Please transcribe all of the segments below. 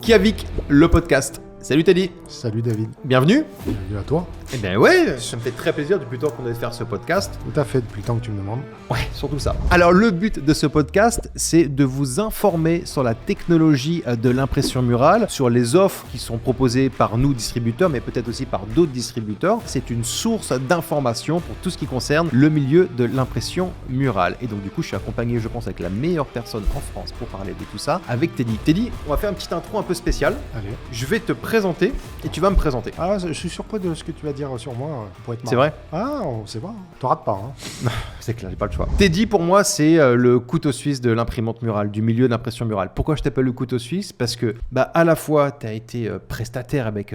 Kiavik, le podcast. Salut Teddy. Salut David. Bienvenue. Bienvenue à toi. Eh bien ouais, ça me fait très plaisir depuis le temps qu'on ait faire ce podcast. Tout à fait, depuis le temps que tu me demandes. Ouais, surtout ça. Alors le but de ce podcast, c'est de vous informer sur la technologie de l'impression murale, sur les offres qui sont proposées par nous distributeurs, mais peut-être aussi par d'autres distributeurs. C'est une source d'information pour tout ce qui concerne le milieu de l'impression murale. Et donc du coup, je suis accompagné, je pense, avec la meilleure personne en France pour parler de tout ça, avec Teddy. Teddy, on va faire une petite intro un peu spéciale. Allez. Je vais te présenter et tu vas me présenter. Ah, je suis surpris de ce que tu vas dire sur moi. Pour être marrant. C'est vrai ? Ah, on sait pas. Tu rates pas. Hein. C'est clair, j'ai pas le choix. Teddy, pour moi, c'est le couteau suisse de l'imprimante murale, du milieu d'impression murale. Pourquoi je t'appelle le couteau suisse ? Parce que, à la fois, tu as été prestataire avec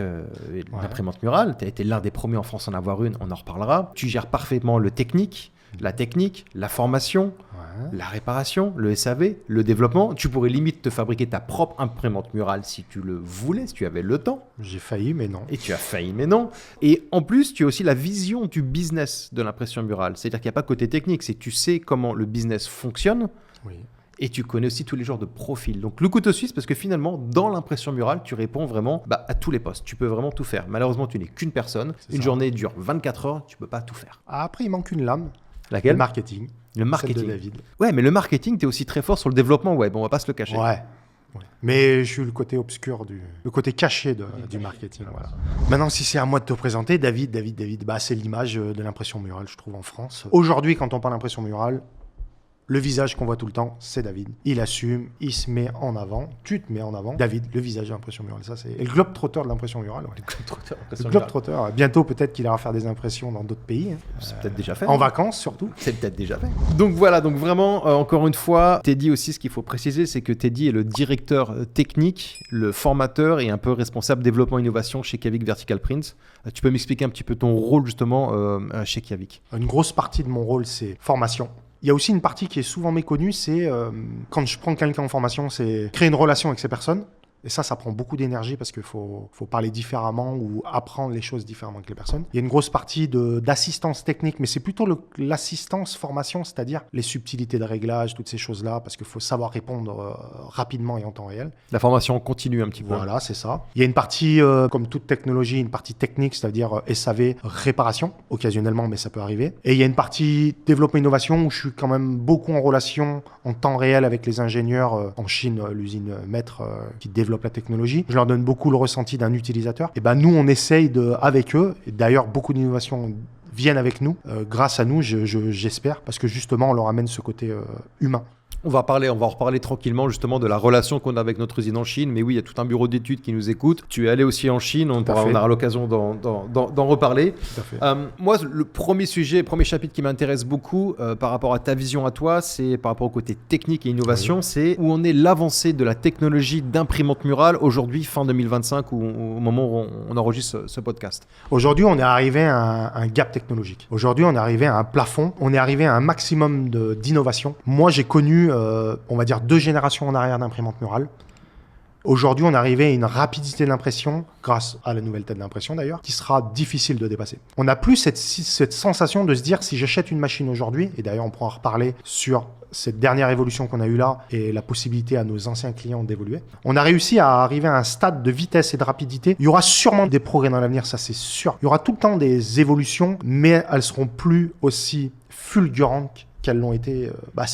l'imprimante murale, tu as été l'un des premiers en France à en avoir une, on en reparlera. Tu gères parfaitement la technique, la formation, la réparation, le SAV, le développement. Tu pourrais limite te fabriquer ta propre imprimante murale si tu le voulais, si tu avais le temps. J'ai failli, mais non. Et tu as failli, mais non. Et en plus, tu as aussi la vision du business de l'impression murale. C'est-à-dire qu'il n'y a pas que côté technique, c'est que tu sais comment le business fonctionne. Oui. Et tu connais aussi tous les genres de profils. Donc le couteau suisse, parce que finalement, dans l'impression murale, tu réponds vraiment à tous les postes. Tu peux vraiment tout faire. Malheureusement, tu n'es qu'une personne. Une journée dure 24 heures, tu ne peux pas tout faire. Après, il manque une lame. Laquelle ? Le marketing. Le marketing. Celle de David. Ouais, mais le marketing, tu es aussi très fort sur le développement web. On va pas se le cacher. Ouais. Mais je suis le côté obscur, le côté caché du marketing. Voilà. Maintenant, si c'est à moi de te présenter, David, c'est l'image de l'impression murale, je trouve, en France. Aujourd'hui, quand on parle d'impression murale, le visage qu'on voit tout le temps, c'est David. Il assume, il se met en avant, tu te mets en avant. David, le visage de l'impression murale, ça c'est... Et le globe-trotter de l'impression murale. Ouais. Le globe-trotter. Bientôt, peut-être qu'il ira faire des impressions dans d'autres pays. Hein. C'est peut-être déjà fait. En vacances, surtout. C'est peut-être déjà fait. Donc voilà, donc vraiment, encore une fois, Teddy aussi, ce qu'il faut préciser, c'est que Teddy est le directeur technique, le formateur et un peu responsable développement innovation chez Kiavik Vertical Print. Tu peux m'expliquer un petit peu ton rôle justement chez Kiavik ? Une grosse partie de mon rôle, c'est formation. Il y a aussi une partie qui est souvent méconnue, c'est quand je prends quelqu'un en formation, c'est créer une relation avec ces personnes. Et ça prend beaucoup d'énergie parce qu'il faut parler différemment ou apprendre les choses différemment avec les personnes. Il y a une grosse partie d'assistance technique, mais c'est plutôt l'assistance formation, c'est-à-dire les subtilités de réglage, toutes ces choses-là, parce qu'il faut savoir répondre rapidement et en temps réel. La formation continue un petit peu. Voilà, c'est ça. Il y a une partie, comme toute technologie, une partie technique, c'est-à-dire SAV, réparation, occasionnellement, mais ça peut arriver. Et il y a une partie développement innovation où je suis quand même beaucoup en relation en temps réel avec les ingénieurs en Chine, l'usine maître qui développe la technologie. Je leur donne beaucoup le ressenti d'un utilisateur. Et nous, on essaye avec eux, et d'ailleurs, beaucoup d'innovations viennent avec nous, grâce à nous, j'espère, parce que justement, on leur amène ce côté humain. On va en reparler tranquillement justement de la relation qu'on a avec notre usine en Chine. Mais oui, il y a tout un bureau d'études qui nous écoute. Tu es allé aussi en Chine, on aura l'occasion d'en reparler. Tout à fait. Moi, le premier chapitre qui m'intéresse beaucoup par rapport à ta vision à toi, c'est par rapport au côté technique et innovation, c'est où on est l'avancée de la technologie d'imprimante murale aujourd'hui, fin 2025, ou au moment où on enregistre ce podcast. Aujourd'hui, on est arrivé à un gap technologique. Aujourd'hui, on est arrivé à un plafond. On est arrivé à un maximum d'innovation. Moi, j'ai connu on va dire 2 générations en arrière d'imprimante murale. Aujourd'hui, on est arrivé à une rapidité d'impression, grâce à la nouvelle tête d'impression d'ailleurs, qui sera difficile de dépasser. On n'a plus cette sensation de se dire, si j'achète une machine aujourd'hui, et d'ailleurs on pourra reparler sur cette dernière évolution qu'on a eue là et la possibilité à nos anciens clients d'évoluer. On a réussi à arriver à un stade de vitesse et de rapidité. Il y aura sûrement des progrès dans l'avenir, ça c'est sûr. Il y aura tout le temps des évolutions, mais elles seront plus aussi fulgurantes qu'elles l'ont été,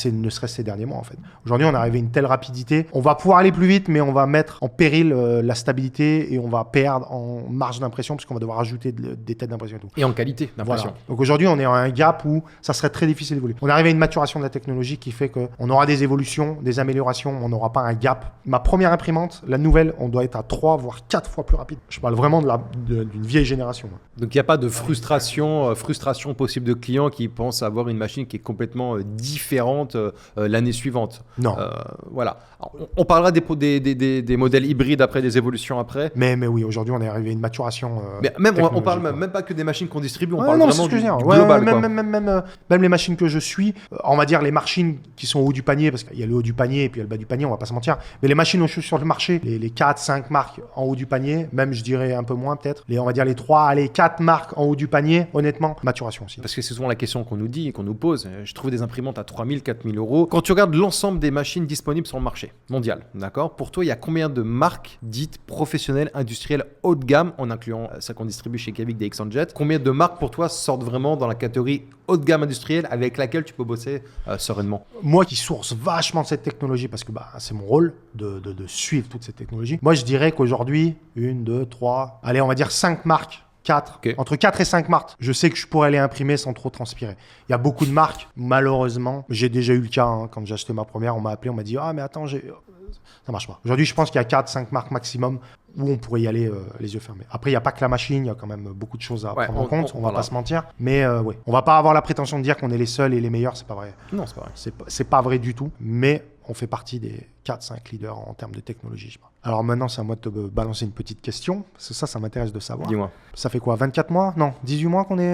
ne serait-ce ces derniers mois en fait. Aujourd'hui, on est arrivé à une telle rapidité. On va pouvoir aller plus vite, mais on va mettre en péril la stabilité et on va perdre en marge d'impression parce qu'on va devoir ajouter des têtes d'impression et tout. Et en qualité d'impression. Voilà. Donc aujourd'hui, on est à un gap où ça serait très difficile d'évoluer. On est arrivé à une maturation de la technologie qui fait qu'on aura des évolutions, des améliorations, on n'aura pas un gap. Ma première imprimante, la nouvelle, on doit être à 3 voire 4 fois plus rapide. Je parle vraiment d'une vieille génération. Donc il n'y a pas de frustration possible de clients qui pensent avoir une machine qui est complètement différente l'année suivante. Non. Voilà. On parlera des modèles hybrides après, des évolutions après. Mais oui, aujourd'hui, on est arrivé à une maturation. Mais même, on parle même pas que des machines qu'on distribue, on parle non, vraiment du global. Même les machines que je suis, on va dire les machines qui sont au haut du panier, parce qu'il y a le haut du panier et puis il y a le bas du panier, on va pas se mentir. Mais les machines où je suis sur le marché, les 4-5 marques en haut du panier, même je dirais un peu moins peut-être, on va dire les 4 marques en haut du panier, honnêtement, maturation aussi. Parce que c'est souvent la question qu'on nous dit et qu'on nous pose. Je trouve faut des imprimantes à 3 000, 4 000 euros. Quand tu regardes l'ensemble des machines disponibles sur le marché mondial, d'accord, pour toi, il y a combien de marques dites professionnelles, industrielles, haut de gamme, en incluant celles qu'on distribue chez Cavic, des ExxonJet? Combien de marques pour toi sortent vraiment dans la catégorie haut de gamme industrielle avec laquelle tu peux bosser sereinement? Moi qui source vachement de cette technologie, parce que c'est mon rôle de suivre toute cette technologie, moi je dirais qu'aujourd'hui, 1, 2, 3, allez, on va dire 5 marques. 4, okay. Entre 4 et 5 marques. Je sais que je pourrais les imprimer sans trop transpirer. Il y a beaucoup de marques, malheureusement. J'ai déjà eu le cas, hein, quand j'ai acheté ma première, on m'a appelé, on m'a dit « Ah, mais attends, ça marche pas. » Aujourd'hui, je pense qu'il y a 4-5 marques maximum où on pourrait y aller les yeux fermés. Après, il n'y a pas que la machine, il y a quand même beaucoup de choses à prendre en compte, on va pas se mentir. Mais ouais, on va pas avoir la prétention de dire qu'on est les seuls et les meilleurs, c'est pas vrai. Non, c'est pas vrai. C'est pas vrai du tout, mais on fait partie des 4-5 leaders en termes de technologie, je pense. Alors maintenant, c'est à moi de te balancer une petite question, parce que ça m'intéresse de savoir. Dis-moi. Ça fait quoi, 24 mois? Non, 18 mois qu'on est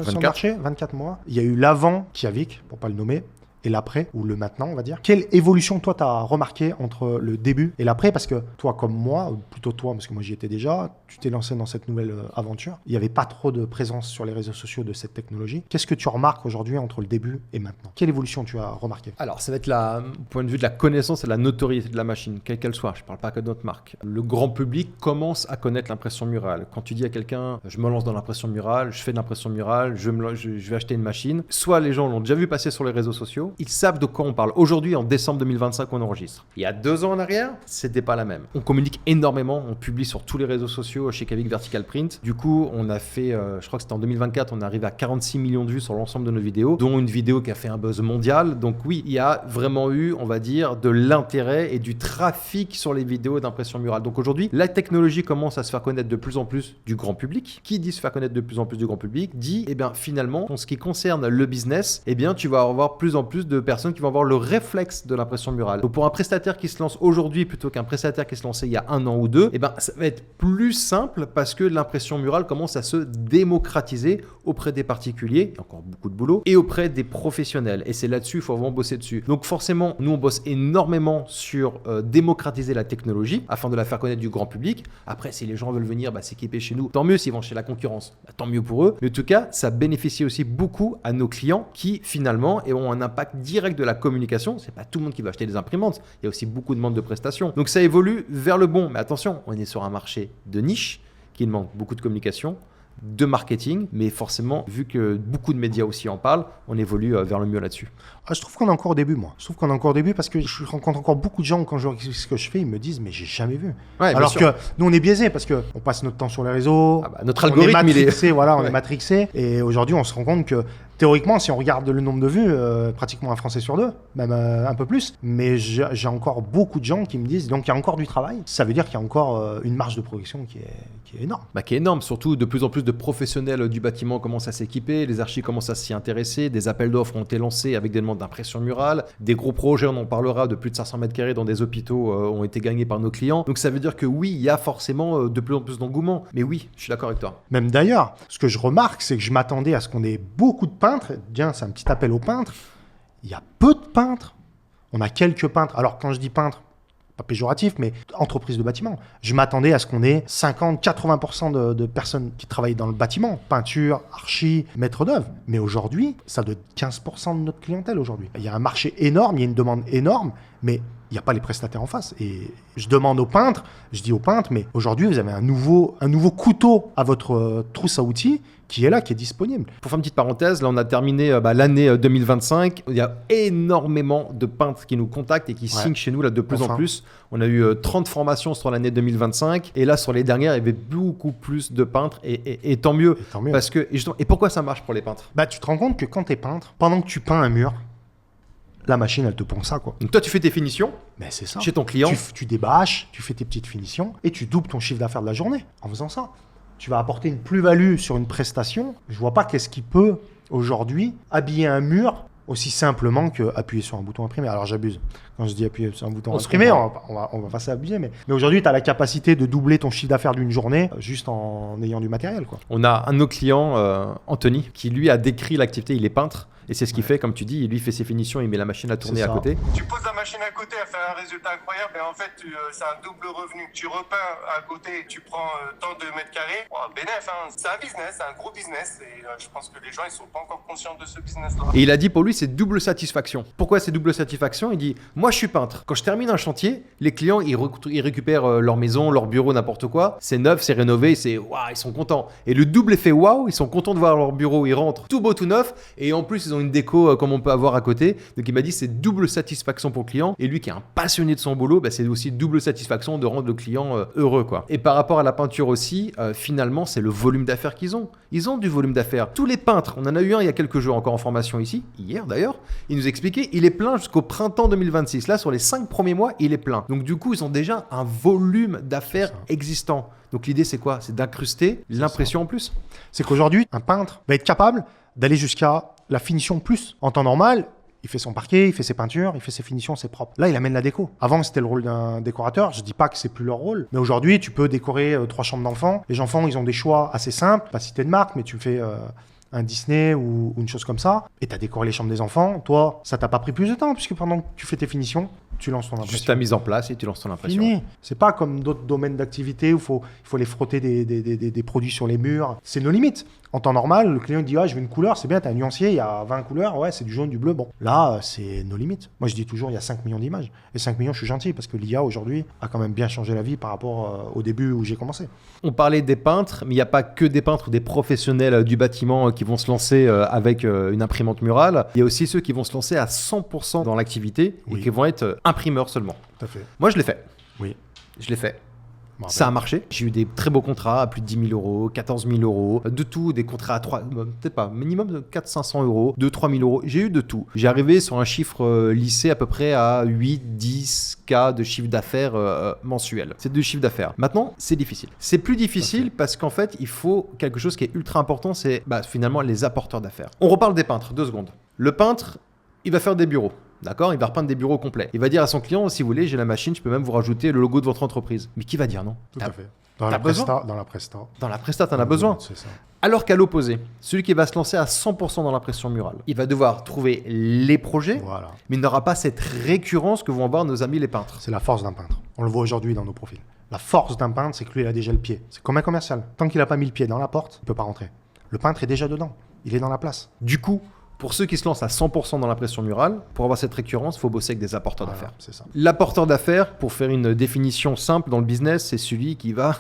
sur le marché? 24 mois. Il y a eu l'avant Kiavik, pour pas le nommer, et l'après, ou le maintenant, on va dire. Quelle évolution, toi, tu as remarqué entre le début et l'après? Parce que toi, comme moi, ou plutôt toi, parce que moi, j'y étais déjà, tu t'es lancé dans cette nouvelle aventure. Il n'y avait pas trop de présence sur les réseaux sociaux de cette technologie. Qu'est-ce que tu remarques aujourd'hui entre le début et maintenant? Quelle évolution tu as remarqué? Alors, ça va être au point de vue de la connaissance et de la notoriété de la machine, quelle qu'elle soit. Je ne parle pas que de notre marque. Le grand public commence à connaître l'impression murale. Quand tu dis à quelqu'un, je me lance dans l'impression murale, je fais de l'impression murale, je vais acheter une machine, soit les gens l'ont déjà vu passer sur les réseaux sociaux, ils savent de quoi on parle. Aujourd'hui, en décembre 2025, on enregistre. Il y a 2 ans en arrière, c'était pas la même. On communique énormément, on publie sur tous les réseaux sociaux chez Cavic Vertical Print. Du coup, on a fait, je crois que c'était en 2024, on est arrivé à 46 millions de vues sur l'ensemble de nos vidéos, dont une vidéo qui a fait un buzz mondial. Donc oui, il y a vraiment eu, on va dire, de l'intérêt et du trafic sur les vidéos d'impression murale. Donc aujourd'hui, la technologie commence à se faire connaître de plus en plus du grand public. Qui dit se faire connaître de plus en plus du grand public, dit, eh bien, finalement, en ce qui concerne le business, eh bien, tu vas avoir plus en plus de personnes qui vont avoir le réflexe de l'impression murale. Donc pour un prestataire qui se lance aujourd'hui plutôt qu'un prestataire qui se lançait il y a 1 an ou 2, eh ben, ça va être plus simple parce que l'impression murale commence à se démocratiser auprès des particuliers, il y a encore beaucoup de boulot, et auprès des professionnels. Et c'est là-dessus, il faut vraiment bosser dessus. Donc forcément, nous on bosse énormément sur démocratiser la technologie afin de la faire connaître du grand public. Après, si les gens veulent venir s'équiper chez nous, tant mieux. S'ils vont chez la concurrence, tant mieux pour eux. Mais en tout cas, ça bénéficie aussi beaucoup à nos clients qui finalement ont un impact direct de la communication. C'est pas tout le monde qui va acheter des imprimantes. Il y a aussi beaucoup de demandes de prestations. Donc ça évolue vers le bon. Mais attention, on est sur un marché de niche qui demande beaucoup de communication, de marketing, mais forcément, vu que beaucoup de médias aussi en parlent, on évolue vers le mieux là-dessus. Je trouve qu'on est encore au début, moi. Je trouve qu'on est encore au début parce que je rencontre encore beaucoup de gens, quand je vois ce que je fais, ils me disent, mais j'ai jamais vu. Ouais, alors que nous, on est biaisés parce qu'on passe notre temps sur les réseaux. Notre algorithme, on est matrixé, voilà, on est matrixé. Et aujourd'hui, on se rend compte que théoriquement, si on regarde le nombre de vues, pratiquement un Français sur 2, même un peu plus. Mais j'ai encore beaucoup de gens qui me disent, donc il y a encore du travail. Ça veut dire qu'il y a encore une marge de progression qui est énorme. Qui est énorme, surtout de plus en plus de professionnels du bâtiment commencent à s'équiper, les archis commencent à s'y intéresser, des appels d'offres ont été lancés avec des demandes d'impression murale, des gros projets, on en parlera, de plus de 500 mètres carrés dans des hôpitaux ont été gagnés par nos clients. Donc ça veut dire que oui, il y a forcément de plus en plus d'engouement. Mais oui, je suis d'accord avec toi. Même d'ailleurs, ce que je remarque, c'est que je m'attendais à ce qu'on ait beaucoup de peintres. Tiens, c'est un petit appel aux peintres. Il y a peu de peintres. On a quelques peintres. Alors quand je dis peintres, pas péjoratif, mais entreprise de bâtiment. Je m'attendais à ce qu'on ait 50-80% de personnes qui travaillent dans le bâtiment, peinture, archi, maître d'œuvre. Mais aujourd'hui, ça doit être 15% de notre clientèle aujourd'hui. Il y a un marché énorme, il y a une demande énorme, mais il n'y a pas les prestataires en face. Et je demande aux peintres, je dis aux peintres, mais aujourd'hui, vous avez un nouveau couteau à votre trousse à outils qui est là, qui est disponible. Pour faire une petite parenthèse, là on a terminé l'année 2025. Il y a énormément de peintres qui nous contactent et qui signent chez nous là, de plus en plus. On a eu 30 formations sur l'année 2025 et là sur les dernières, il y avait beaucoup plus de peintres et tant mieux. Et tant mieux. Parce que, et pourquoi ça marche pour les peintres? Tu te rends compte que quand tu es peintre, pendant que tu peins un mur, la machine, elle te pond ça, quoi. Donc toi, tu fais tes finitions c'est ça. Chez ton client. Tu débâches, tu fais tes petites finitions et tu doubles ton chiffre d'affaires de la journée en faisant ça. Tu vas apporter une plus-value sur une prestation. Je vois pas qu'est-ce qui peut, aujourd'hui, habiller un mur aussi simplement qu'appuyer sur un bouton imprimé. Alors j'abuse. Quand je dis appuyer sur un bouton imprimé, on va pas s'abuser. Mais aujourd'hui, tu as la capacité de doubler ton chiffre d'affaires d'une journée juste en ayant du matériel, quoi. On a un de nos clients, Anthony, qui lui a décrit l'activité. Il est peintre. Et c'est ce qu'il fait, comme tu dis, lui fait ses finitions, il met la machine à tourner à côté. Tu poses la machine à côté, elle fait un résultat incroyable, et en fait, c'est un double revenu. Tu repeins à côté, tu prends tant de mètres carrés. Bénéf, hein. C'est un business, c'est un gros business, et je pense que les gens, ils sont pas encore conscients de ce business-là. Et il a dit pour lui, c'est double satisfaction. Pourquoi c'est double satisfaction? Il dit, moi je suis peintre. Quand je termine un chantier, les clients, ils récupèrent leur maison, leur bureau, n'importe quoi. C'est neuf, c'est rénové, waouh, ils sont contents. Et le double effet waouh, ils sont contents de voir leur bureau, ils rentrent tout beau, tout neuf, et en plus ils ont une déco comme on peut avoir à côté. Donc il m'a dit c'est double satisfaction pour le client. Et lui qui est un passionné de son boulot, bah, c'est aussi double satisfaction de rendre le client heureux, quoi. Et par rapport à la peinture aussi, finalement c'est le volume d'affaires qu'ils ont. Ils ont du volume d'affaires. Tous les peintres, on en a eu un il y a quelques jours encore en formation ici, hier d'ailleurs, il nous expliquait, il est plein jusqu'au printemps 2026. Là sur les 5 premiers mois, il est plein. Donc du coup ils ont déjà un volume d'affaires existant. Donc l'idée c'est quoi? C'est d'incruster l'impression en plus. C'est qu'aujourd'hui, un peintre va être capable d'aller jusqu'à la finition plus. En temps normal, il fait son parquet, il fait ses peintures, il fait ses finitions, c'est propre. Là, il amène la déco. Avant, c'était le rôle d'un décorateur. Je dis pas que c'est plus leur rôle, mais aujourd'hui, tu peux décorer 3 chambres d'enfants. Les enfants, ils ont des choix assez simples, pas citer de marque, mais tu fais un Disney ou une chose comme ça, et tu as décoré les chambres des enfants. Toi, ça t'a pas pris plus de temps, puisque pendant que tu fais tes finitions, tu lances ton impression. Juste la mise en place et tu lances ton impression. Fini. C'est pas comme d'autres domaines d'activité où il faut les frotter des produits sur les murs. C'est nos limites. En temps normal, le client dit je veux une couleur, c'est bien, tu as un nuancier, il y a 20 couleurs, ouais, c'est du jaune, du bleu. Bon, là, c'est nos limites. Moi, je dis toujours, il y a 5 millions d'images. Et 5 millions, je suis gentil parce que l'IA aujourd'hui a quand même bien changé la vie par rapport au début où j'ai commencé. On parlait des peintres, mais il n'y a pas que des peintres ou des professionnels du bâtiment qui vont se lancer avec une imprimante murale. Il y a aussi ceux qui vont se lancer à 100% dans l'activité et qui vont être imprimeurs seulement. Tout à fait. Moi, je l'ai fait. Oui. Je l'ai fait. Bon, ça a marché. J'ai eu des très beaux contrats à plus de 10 000 euros, 14 000 euros, de tout, des contrats à 3, peut-être pas, minimum de 400-500 euros, 2-3 000 euros. J'ai eu de tout. J'ai arrivé sur un chiffre lissé à peu près à 8-10 K de chiffre d'affaires mensuel. C'est du chiffre d'affaires. Maintenant, c'est difficile. C'est plus difficile parce qu'en fait, il faut quelque chose qui est ultra important, c'est finalement les apporteurs d'affaires. On reparle des peintres, 2 secondes. Le peintre, il va faire des bureaux. D'accord, il va repeindre des bureaux complets. Il va dire à son client, si vous voulez, j'ai la machine, je peux même vous rajouter le logo de votre entreprise. Mais qui va dire non? Tout à fait. Dans la presta. Dans la presta, t'en as besoin. C'est ça. Alors qu'à l'opposé, celui qui va se lancer à 100% dans l'impression murale, il va devoir trouver les projets, mais il n'aura pas cette récurrence que vont avoir nos amis les peintres. C'est la force d'un peintre. On le voit aujourd'hui dans nos profils. La force d'un peintre, c'est que lui, il a déjà le pied. C'est comme un commercial. Tant qu'il n'a pas mis le pied dans la porte, il ne peut pas rentrer. Le peintre est déjà dedans. Il est dans la place. Du coup, pour ceux qui se lancent à 100% dans l'impression murale, pour avoir cette récurrence, il faut bosser avec des apporteurs d'affaires. C'est ça. L'apporteur d'affaires, pour faire une définition simple dans le business, c'est celui qui va,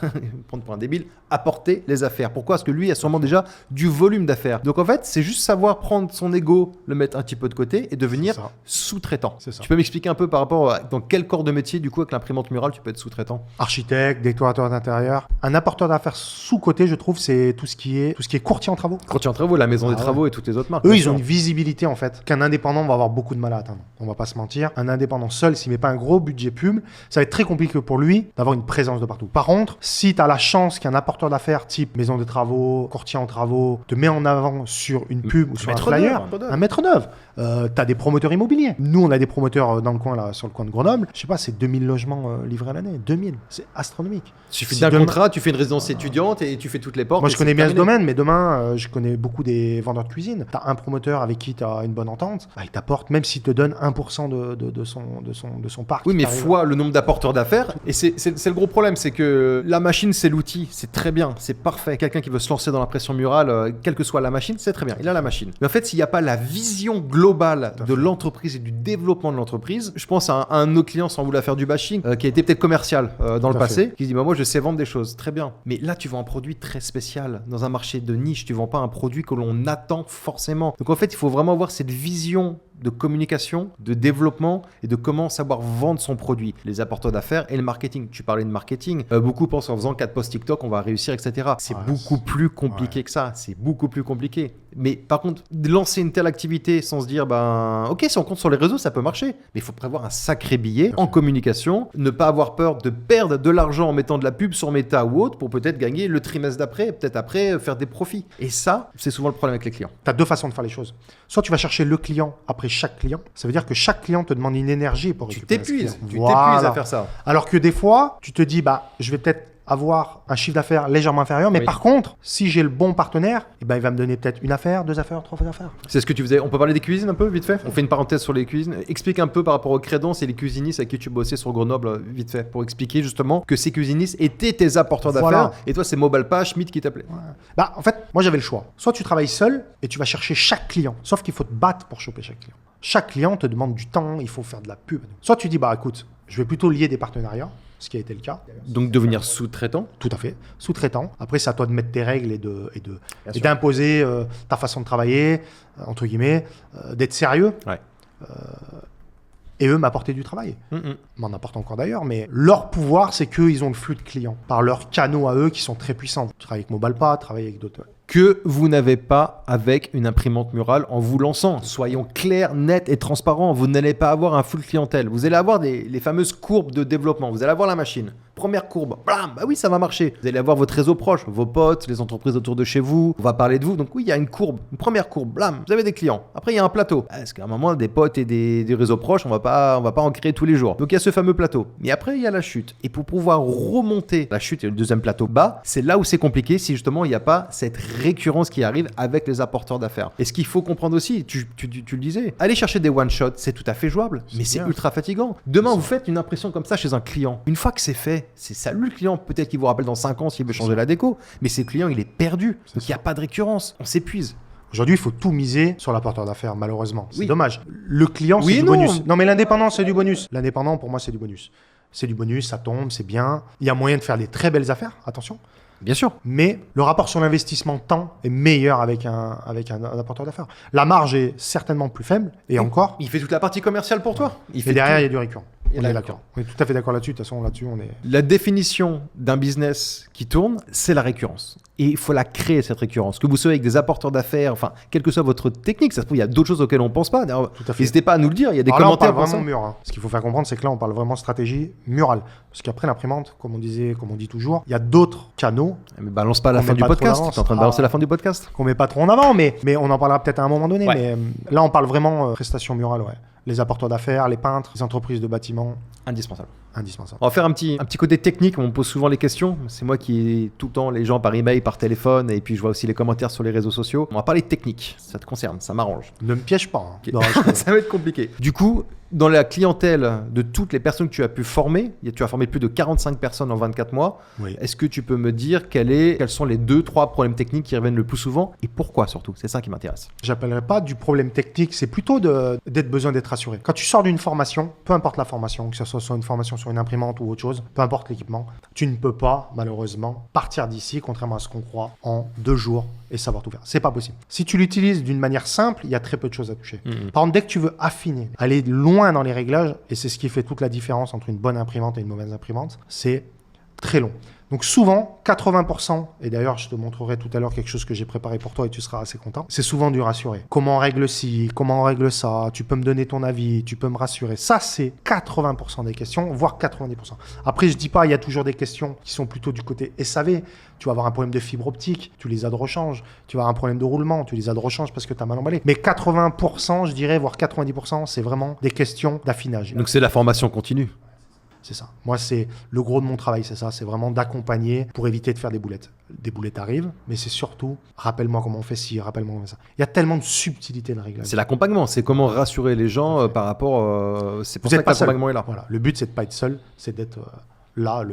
prendre pour un débile, apporter les affaires. Pourquoi? Parce que lui a sûrement déjà du volume d'affaires. Donc en fait, c'est juste savoir prendre son ego, le mettre un petit peu de côté et devenir sous-traitant. C'est ça. Tu peux m'expliquer un peu par rapport à dans quel corps de métier, du coup, avec l'imprimante murale, tu peux être sous-traitant? Architecte, décorateur d'intérieur. Un apporteur d'affaires sous-côté, je trouve, c'est tout ce qui est courtier en travaux. Courtier en travaux, la maison des travaux et toutes les autres marques. Eux, ils ont une visibilité en fait qu'un indépendant va avoir beaucoup de mal à atteindre. On va pas se mentir. Un indépendant seul, s'il met pas un gros budget pub, ça va être très compliqué pour lui d'avoir une présence de partout. Par contre, si tu as la chance qu'un apporteur d'affaires type maison des travaux, courtier en travaux, te met en avant sur une pub ou sur un flyer, un maître d'œuvre. Tu as des promoteurs immobiliers. Nous, on a des promoteurs dans le coin, là, sur le coin de Grenoble. Je sais pas, c'est 2000 logements livrés à l'année. 2000. C'est astronomique. Il suffit d'un contrat, tu fais une résidence étudiante et tu fais toutes les portes. Moi, je connais bien ce domaine, mais demain, je connais beaucoup des vendeurs de cuisine. Tu as un promoteur avec qui tu as une bonne entente. Il t'apporte, même s'il te donne 1% de son parc. Oui, mais fois le nombre d'apporteurs d'affaires. Et c'est le gros problème, c'est que la machine, c'est l'outil. C'est très bien, c'est parfait. Quelqu'un qui veut se lancer dans l'impression murale, quelle que soit la machine, c'est très bien. Il a la machine. Mais en fait, s'il n'y a pas la vision globale de l'entreprise et du développement de l'entreprise, je pense à un de nos clients, sans vouloir faire du bashing, qui a été peut-être commercial dans le passé, qui se dit moi, je sais vendre des choses. Très bien. Mais là, tu vends un produit très spécial. Dans un marché de niche, tu vends pas un produit que l'on attend forcément. Donc en fait, il faut vraiment avoir cette vision de communication, de développement et de comment savoir vendre son produit. Les apporteurs d'affaires et le marketing. Tu parlais de marketing. Beaucoup pensent en faisant 4 posts TikTok, on va réussir, etc. C'est beaucoup plus compliqué que ça. C'est beaucoup plus compliqué. Mais par contre, lancer une telle activité sans se dire, ok, si on compte sur les réseaux, ça peut marcher. Mais il faut prévoir un sacré billet en communication, ne pas avoir peur de perdre de l'argent en mettant de la pub sur Meta ou autre pour peut-être gagner le trimestre d'après, peut-être après faire des profits. Et ça, c'est souvent le problème avec les clients. Tu as 2 façons de faire les choses. Soit tu vas chercher le client après chaque client. Ça veut dire que chaque client te demande une énergie pour récupérer. Tu t'épuises à faire ça. Alors que des fois, tu te dis, je vais peut-être avoir un chiffre d'affaires légèrement inférieur. Mais par contre, si j'ai le bon partenaire, il va me donner peut-être une affaire, 2 affaires, 3 affaires. C'est ce que tu faisais. On peut parler des cuisines un peu, vite fait? On fait une parenthèse sur les cuisines. Explique un peu par rapport aux crédences et les cuisinistes avec qui tu bossais sur Grenoble, vite fait, pour expliquer justement que ces cuisinistes étaient tes apporteurs d'affaires et toi, c'est Mobalpa, Schmitt qui t'appelait. En fait, moi, j'avais le choix. Soit tu travailles seul et tu vas chercher chaque client, sauf qu'il faut te battre pour choper chaque client. Chaque client te demande du temps, il faut faire de la pub. Soit tu dis, écoute, je vais plutôt lier des partenariats, ce qui a été le cas. Donc devenir sous-traitant? Tout à fait, sous-traitant. Après, c'est à toi de mettre tes règles et d'imposer ta façon de travailler, entre guillemets, d'être sérieux. Ouais. Et eux m'apportaient du travail. M'en apportent encore d'ailleurs, mais leur pouvoir, c'est qu'ils ont le flux de clients par leurs canaux à eux qui sont très puissants. Tu travailles avec Mobalpa, tu travailles avec d'autres. Que vous n'avez pas avec une imprimante murale en vous lançant. Soyons clairs, nets et transparents. Vous n'allez pas avoir un full clientèle. Vous allez avoir les fameuses courbes de développement. Vous allez avoir la machine. Première courbe, blam, oui, ça va marcher. Vous allez avoir votre réseau proche, vos potes, les entreprises autour de chez vous. On va parler de vous. Donc oui, il y a une courbe, une première courbe, blam, vous avez des clients. Après, il y a un plateau. Parce qu'à un moment, des potes et des réseaux proches, on va pas en créer tous les jours. Donc il y a ce fameux plateau. Mais après, il y a la chute. Et pour pouvoir remonter la chute et le deuxième plateau bas, c'est là où c'est compliqué si justement il n'y a pas cette récurrence qui arrive avec les apporteurs d'affaires. Et ce qu'il faut comprendre aussi, tu le disais, aller chercher des one-shots, c'est tout à fait jouable, mais c'est ultra fatigant. Demain, vous faites une impression comme ça chez un client. Une fois que c'est fait, c'est salut le client. Peut-être qu'il vous rappelle dans 5 ans s'il veut changer la déco, mais c'est le client, il est perdu. Donc il n'y a pas de récurrence. On s'épuise. Aujourd'hui, il faut tout miser sur l'apporteur d'affaires, malheureusement. C'est dommage. Le client, c'est du bonus. Non, mais l'indépendant, c'est du bonus. L'indépendant, pour moi, c'est du bonus. C'est du bonus, ça tombe, c'est bien. Il y a moyen de faire des très belles affaires, attention. Bien sûr. Mais le rapport sur l'investissement temps est meilleur avec un apporteur d'affaires. La marge est certainement plus faible, et encore. Il fait toute la partie commerciale pour toi. Et derrière, il y a du récurrent. On est d'accord. On est tout à fait d'accord là-dessus. De toute façon, là-dessus, on est... La définition d'un business qui tourne, c'est la récurrence. Et il faut la créer, cette récurrence. Que vous soyez avec des apporteurs d'affaires, enfin, quelle que soit votre technique, ça se trouve, il y a d'autres choses auxquelles on ne pense pas. N'hésitez pas à nous le dire, il y a des commentaires. Là, on parle vraiment mur. Ce qu'il faut faire comprendre, c'est que là, on parle vraiment stratégie murale. Parce qu'après l'imprimante, comme on dit toujours, il y a d'autres canaux. Mais balance pas la fin du podcast. Tu es en train de balancer la fin du podcast. Qu'on met pas trop en avant, mais on en parlera peut-être à un moment donné. Ouais. Mais là, on parle vraiment prestation murale, ouais. Les apporteurs d'affaires, les peintres, les entreprises de bâtiments. Indispensable. Indispensable. On va faire un petit côté technique. On me pose souvent les questions. C'est moi qui ai tout le temps les gens par email, par téléphone, et puis je vois aussi les commentaires sur les réseaux sociaux. On va parler de technique. Ça te concerne, ça m'arrange. Ne me piège pas. Hein. Okay. Non, ça va être compliqué. Du coup, dans la clientèle de toutes les personnes que tu as pu former, tu as formé plus de 45 personnes en 24 mois. Oui. Est-ce que tu peux me dire quels sont les 2-3 problèmes techniques qui reviennent le plus souvent et pourquoi surtout? C'est ça qui m'intéresse. J'appellerais pas du problème technique, c'est plutôt d'être besoin d'être rassuré. Quand tu sors d'une formation, peu importe la formation, que ce soit une formation sur une imprimante ou autre chose, peu importe l'équipement, tu ne peux pas malheureusement partir d'ici, contrairement à ce qu'on croit, en 2 jours et savoir tout faire. C'est pas possible. Si tu l'utilises d'une manière simple, il y a très peu de choses à toucher. Par contre, dès que tu veux affiner, aller loin dans les réglages, et c'est ce qui fait toute la différence entre une bonne imprimante et une mauvaise imprimante, c'est très long. Donc souvent, 80%, et d'ailleurs je te montrerai tout à l'heure quelque chose que j'ai préparé pour toi et tu seras assez content, c'est souvent du rassurer. Comment on règle ci, comment on règle ça, tu peux me donner ton avis, tu peux me rassurer. Ça, c'est 80% des questions, voire 90%. Après, je dis pas, il y a toujours des questions qui sont plutôt du côté SAV. Tu vas avoir un problème de fibre optique, tu les as de rechange. Tu vas avoir un problème de roulement, tu les as de rechange parce que tu as mal emballé. Mais 80%, je dirais, voire 90%, c'est vraiment des questions d'affinage. Donc c'est la formation continue. C'est ça. Moi, c'est le gros de mon travail, c'est ça. C'est vraiment d'accompagner pour éviter de faire des boulettes. Des boulettes arrivent, mais c'est surtout, rappelle-moi comment on fait ci, rappelle-moi comment on fait ça. Il y a tellement de subtilité dans le réglage. C'est l'accompagnement, c'est comment rassurer les gens par rapport... c'est pour ça que l'accompagnement est là. Voilà. Le but, c'est de ne pas être seul, c'est d'être là,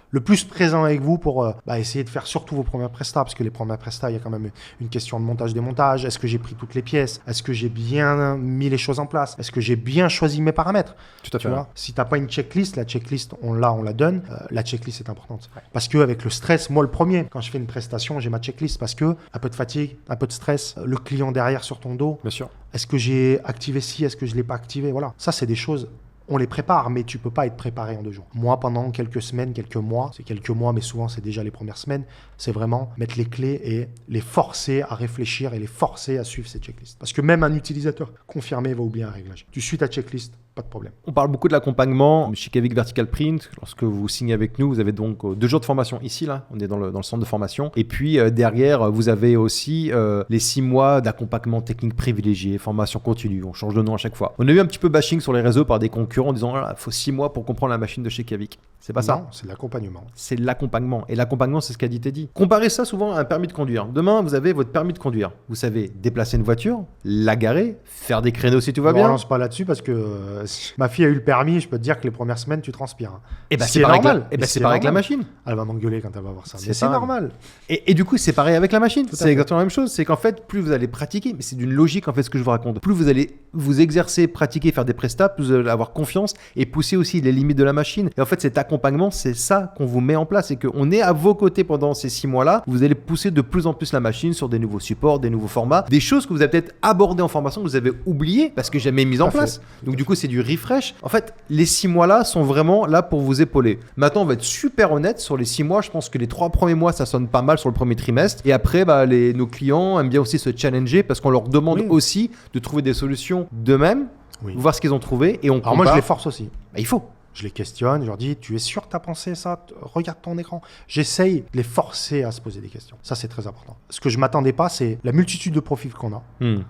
le plus présent avec vous pour essayer de faire surtout vos premières prestats, parce que les premières prestats, il y a quand même une question de montage-démontage. Est-ce que j'ai pris toutes les pièces? Est-ce que j'ai bien mis les choses en place? Est-ce que j'ai bien choisi mes paramètres? Tout à fait. Tu vois, si tu n'as pas une checklist, la checklist, on la donne. La checklist est importante. Ouais. Parce qu'avec le stress, moi le premier, quand je fais une prestation, j'ai ma checklist parce que un peu de fatigue, un peu de stress, le client derrière sur ton dos. Bien sûr. Est-ce que j'ai activé ci? Est-ce que je ne l'ai pas activé? Voilà. Ça, c'est des choses... On les prépare, mais tu peux pas être préparé en 2 jours. Moi, pendant quelques semaines, quelques mois, c'est quelques mois, mais souvent c'est déjà les premières semaines, c'est vraiment mettre les clés et les forcer à réfléchir et les forcer à suivre ces checklists. Parce que même un utilisateur confirmé va oublier un réglage. Tu suis ta checklist, pas de problème. On parle beaucoup de l'accompagnement chez Kavik Vertical Print. Lorsque vous signez avec nous, vous avez donc 2 jours de formation ici, là, on est dans le centre de formation. Et puis derrière, vous avez aussi les 6 mois d'accompagnement technique privilégié, formation continue. On change de nom à chaque fois. On a eu un petit peu bashing sur les réseaux par des concurrents en disant il faut 6 mois pour comprendre la machine de chez Kavik. C'est pas ça. Non, c'est de l'accompagnement. C'est de l'accompagnement. Et l'accompagnement, c'est ce qu'a dit Teddy. Comparez ça souvent à un permis de conduire. Demain, vous avez votre permis de conduire. Vous savez déplacer une voiture, la garer, faire des créneaux si tout va Je ne bien. relance pas là-dessus parce que ma fille a eu le permis, je peux te dire que les premières semaines, tu transpires. Et c'est pareil, normal. c'est pareil avec la machine. Elle va m'engueuler quand elle va voir ça. C'est Mais c'est pareil. normal. Et du coup, c'est pareil avec la machine. Tout à C'est fait. exactement la même chose. C'est qu'en fait, plus vous allez pratiquer, mais c'est d'une logique en fait ce que je vous raconte. Plus vous allez vous exercer, pratiquer, faire des prestats, plus vous allez avoir confiance et pousser aussi les limites de la machine. Et en fait, cet accompagnement, c'est ça qu'on vous met en place. Et qu'on est à vos côtés pendant ces 6 mois-là. Vous allez pousser de plus en plus la machine sur des nouveaux supports, des nouveaux formats, des choses que vous avez peut-être abordées en formation, que vous avez oubliées parce que jamais mises en Tout à place. fait. Donc du coup, c'est du refresh. En fait, les 6 mois-là sont vraiment là pour vous épauler. Maintenant, on va être super honnête sur les 6 mois. Je pense que les 3 premiers mois, ça sonne pas mal sur le premier trimestre. Et après, nos clients aiment bien aussi se challenger parce qu'on leur demande aussi de trouver des solutions d'eux-mêmes, Oui. voir ce qu'ils ont trouvé et on Alors moi, je compare. les force aussi. Il faut. Je les questionne, je leur dis, tu es sûr que tu as pensé ça? Regarde ton écran. J'essaye de les forcer à se poser des questions. Ça, c'est très important. Ce que je ne m'attendais pas, c'est la multitude de profils qu'on a.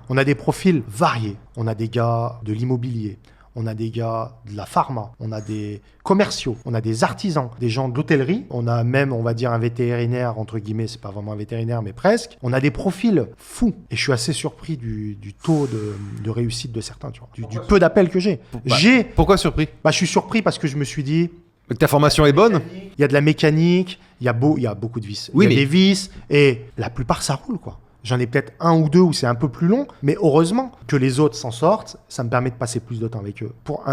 On a des profils variés. On a des gars de l'immobilier. On a des gars de la pharma, on a des commerciaux, on a des artisans, des gens de l'hôtellerie, on a même, on va dire, un vétérinaire, entre guillemets, c'est pas vraiment un vétérinaire, mais presque. On a des profils fous. Et je suis assez surpris du taux de réussite de certains, tu vois, du peu d'appels que j'ai. Pourquoi surpris? Je suis surpris parce que je me suis dit, Que ta formation est bonne? il y a de la mécanique, il y a beaucoup de vis. Oui, Il y a mais- des vis, et la plupart, ça roule, quoi. J'en ai peut-être 1 ou 2 où c'est un peu plus long, mais heureusement que les autres s'en sortent, ça me permet de passer plus de temps avec eux. Pour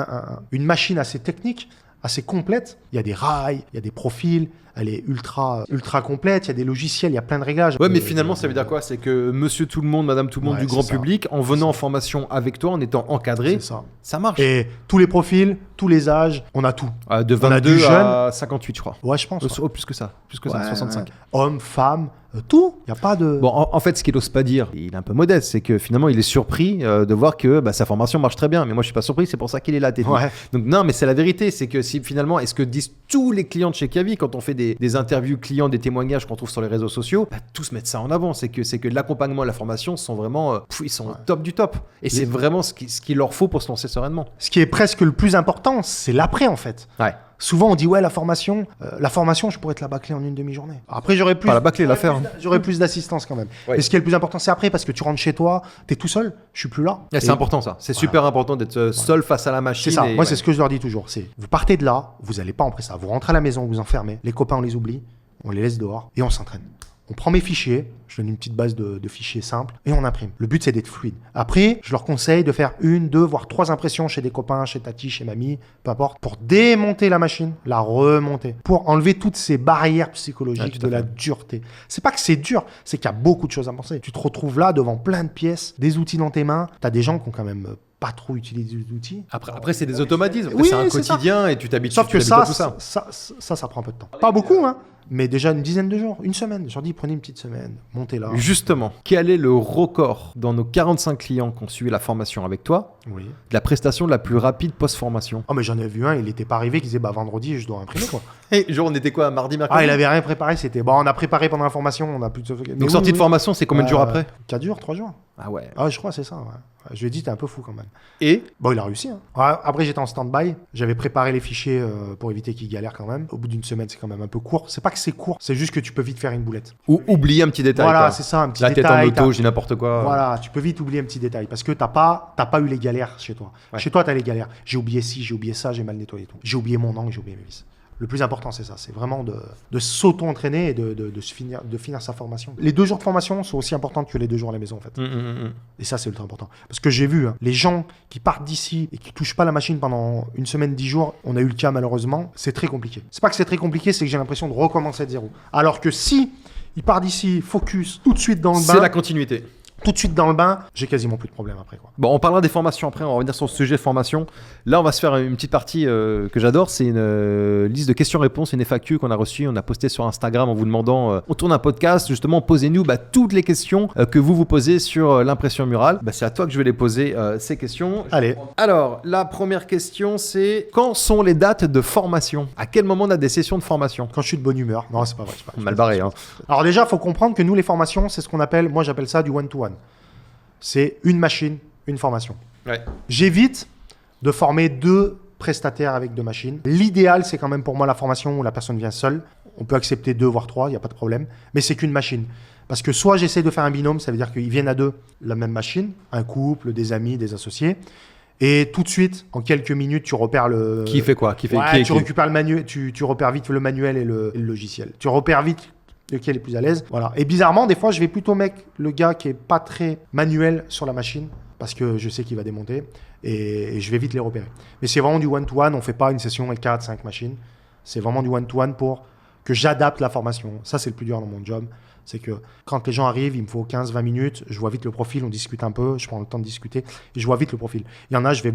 une machine assez technique, assez complète, il y a des rails, il y a des profils, elle est ultra complète, il y a des logiciels, il y a plein de réglages. Ouais, mais finalement, ça veut dire quoi? C'est que monsieur tout le monde, madame tout le monde Ouais, du grand c'est ça. public, en venant en formation avec toi, en étant encadré, C'est ça. ça marche. Et tous les profils, tous les âges, on a tout. De on a 22 du à 58, je crois. Ouais, je pense. ouais. Oh, plus que ça. Plus que ça, Ouais, 65. ouais. Hommes, femmes, tout. Il n'y a pas de... Bon, en fait, ce qu'il n'ose pas dire, il est un peu modeste, c'est que finalement, il est surpris de voir que sa formation marche très bien. Mais moi, je suis pas surpris, c'est pour ça qu'il est là. Teddy. Ouais. Donc non, mais c'est la vérité, c'est que si finalement, est-ce que disent tous les clients de chez Kavi quand on fait des interviews clients, des témoignages qu'on trouve sur les réseaux sociaux, tous mettent ça en avant. C'est que l'accompagnement et la formation sont vraiment, ils sont au top du top. Et c'est vraiment ce qu'il leur faut pour se lancer sereinement. Ce qui est presque le plus important, c'est l'après, en fait. Ouais. Souvent, on dit, ouais, la formation, je pourrais te la bâcler en une demi-journée. Après, j'aurais plus... Pas la bâcler, la faire. J'aurais plus d'assistance quand même. Ouais. Mais ce qui est le plus important, c'est après, parce que tu rentres chez toi, t'es tout seul, je suis plus là. Et c'est important ça. C'est super important d'être seul face à la machine. C'est ça. et- Moi, c'est ce que je leur dis toujours. C'est, vous partez de là, vous n'allez pas en presta. Vous rentrez à la maison, vous enfermez. Les copains, on les oublie. On les laisse dehors et on s'entraîne. On prend mes fichiers, je donne une petite base de fichiers simples et on imprime. Le but, c'est d'être fluide. Après, je leur conseille de faire 1, 2, voire 3 impressions chez des copains, chez Tati, chez Mamie, peu importe, pour démonter la machine, la remonter, pour enlever toutes ces barrières psychologiques tout à de la dureté. C'est pas que c'est dur, c'est qu'il y a beaucoup de choses à penser. Tu te retrouves là devant plein de pièces, des outils dans tes mains. Tu as des gens qui ont quand même pas trop utilisé des outils. Après, c'est des automatismes. Après, Oui, c'est un c'est quotidien et tu t'habitues Sauf que tu t'habitues ça, à tout ça. ça prend un peu de temps. Pas beaucoup, hein, mais déjà une dizaine de jours, une semaine. Je leur dis, prenez une petite semaine, montez là. Justement, quel est le record dans nos 45 clients qui ont suivi la formation avec toi Oui. de la prestation la plus rapide post-formation? Oh, mais j'en ai vu un, il n'était pas arrivé, qui disait, vendredi, je dois imprimer, quoi. Et genre, on était quoi, mardi, mercredi? Ah, il avait rien préparé, c'était, on a préparé pendant la formation, on a plus de... Donc, sortie de formation, c'est combien de jours après? 4 jours, 3 jours. Ah ouais. Ah, je crois, c'est ça, ouais. Je lui ai dit, t'es un peu fou quand même. Et Bon, il a réussi. Hein. Après, j'étais en stand-by. J'avais préparé les fichiers pour éviter qu'il galère quand même. Au bout d'une semaine, c'est quand même un peu court. C'est pas que c'est court, c'est juste que tu peux vite faire une boulette. oublier un petit détail. Voilà, quoi. c'est ça, un petit La détail. tête en auto, je dis n'importe quoi. Voilà, tu peux vite oublier un petit détail parce que t'as pas eu les galères chez toi. Ouais. Chez toi, t'as les galères. J'ai oublié ci, j'ai oublié ça, j'ai mal nettoyé tout. J'ai oublié mon angle, j'ai oublié mes vis. Le plus important, c'est ça. C'est vraiment de s'auto-entraîner et de finir sa formation. Les 2 jours de formation sont aussi importants que les 2 jours à la maison, en fait. Et ça, c'est ultra important. Parce que j'ai vu, hein, les gens qui partent d'ici et qui touchent pas la machine pendant une semaine, 10 jours, on a eu le cas malheureusement, c'est très compliqué. C'est pas que c'est très compliqué, c'est que j'ai l'impression de recommencer de zéro. Alors que si il part d'ici, focus, tout de suite dans le bain, C'est la continuité. tout de suite dans le bain, j'ai quasiment plus de problème après, quoi. Bon, on parlera des formations après, on va revenir sur le sujet formation. Là, on va se faire une petite partie que j'adore, c'est une liste de questions-réponses, une FAQ qu'on a reçue, on a posté sur Instagram en vous demandant, on tourne un podcast, justement, posez-nous toutes les questions que vous posez sur l'impression murale. C'est à toi que je vais les poser, ces questions. Allez. Alors, la première question, c'est quand sont les dates de formation? À quel moment on a des sessions de formation? Quand je suis de bonne humeur. Non, c'est pas vrai. Mal barré, hein. Alors déjà, il faut comprendre que nous, les formations, c'est ce qu'on appelle, moi j'appelle ça du one-to-one. C'est une machine, une formation. Ouais. J'évite de former 2 prestataires avec 2 machines. L'idéal, c'est quand même pour moi la formation où la personne vient seule. On peut accepter 2 voire 3, il n'y a pas de problème. Mais c'est qu'une machine. Parce que soit j'essaie de faire un binôme, ça veut dire qu'ils viennent à 2 la même machine, un couple, des amis, des associés. Et tout de suite, en quelques minutes, tu repères le... Qui fait quoi? Qui récupères le manuel, tu repères vite le manuel et le logiciel. Tu repères vite lequel est plus à l'aise. Voilà. Et bizarrement, des fois, je vais plutôt mettre le gars qui est pas très manuel sur la machine parce que je sais qu'il va démonter et je vais vite les repérer. Mais c'est vraiment du one-to-one. On fait pas une session avec 4, 5 machines. C'est vraiment du one-to-one pour que j'adapte la formation. Ça, c'est le plus dur dans mon job. C'est que quand les gens arrivent, il me faut 15-20 minutes, je vois vite le profil, on discute un peu, je prends le temps de discuter et je vois vite le profil. Il y en a, je vais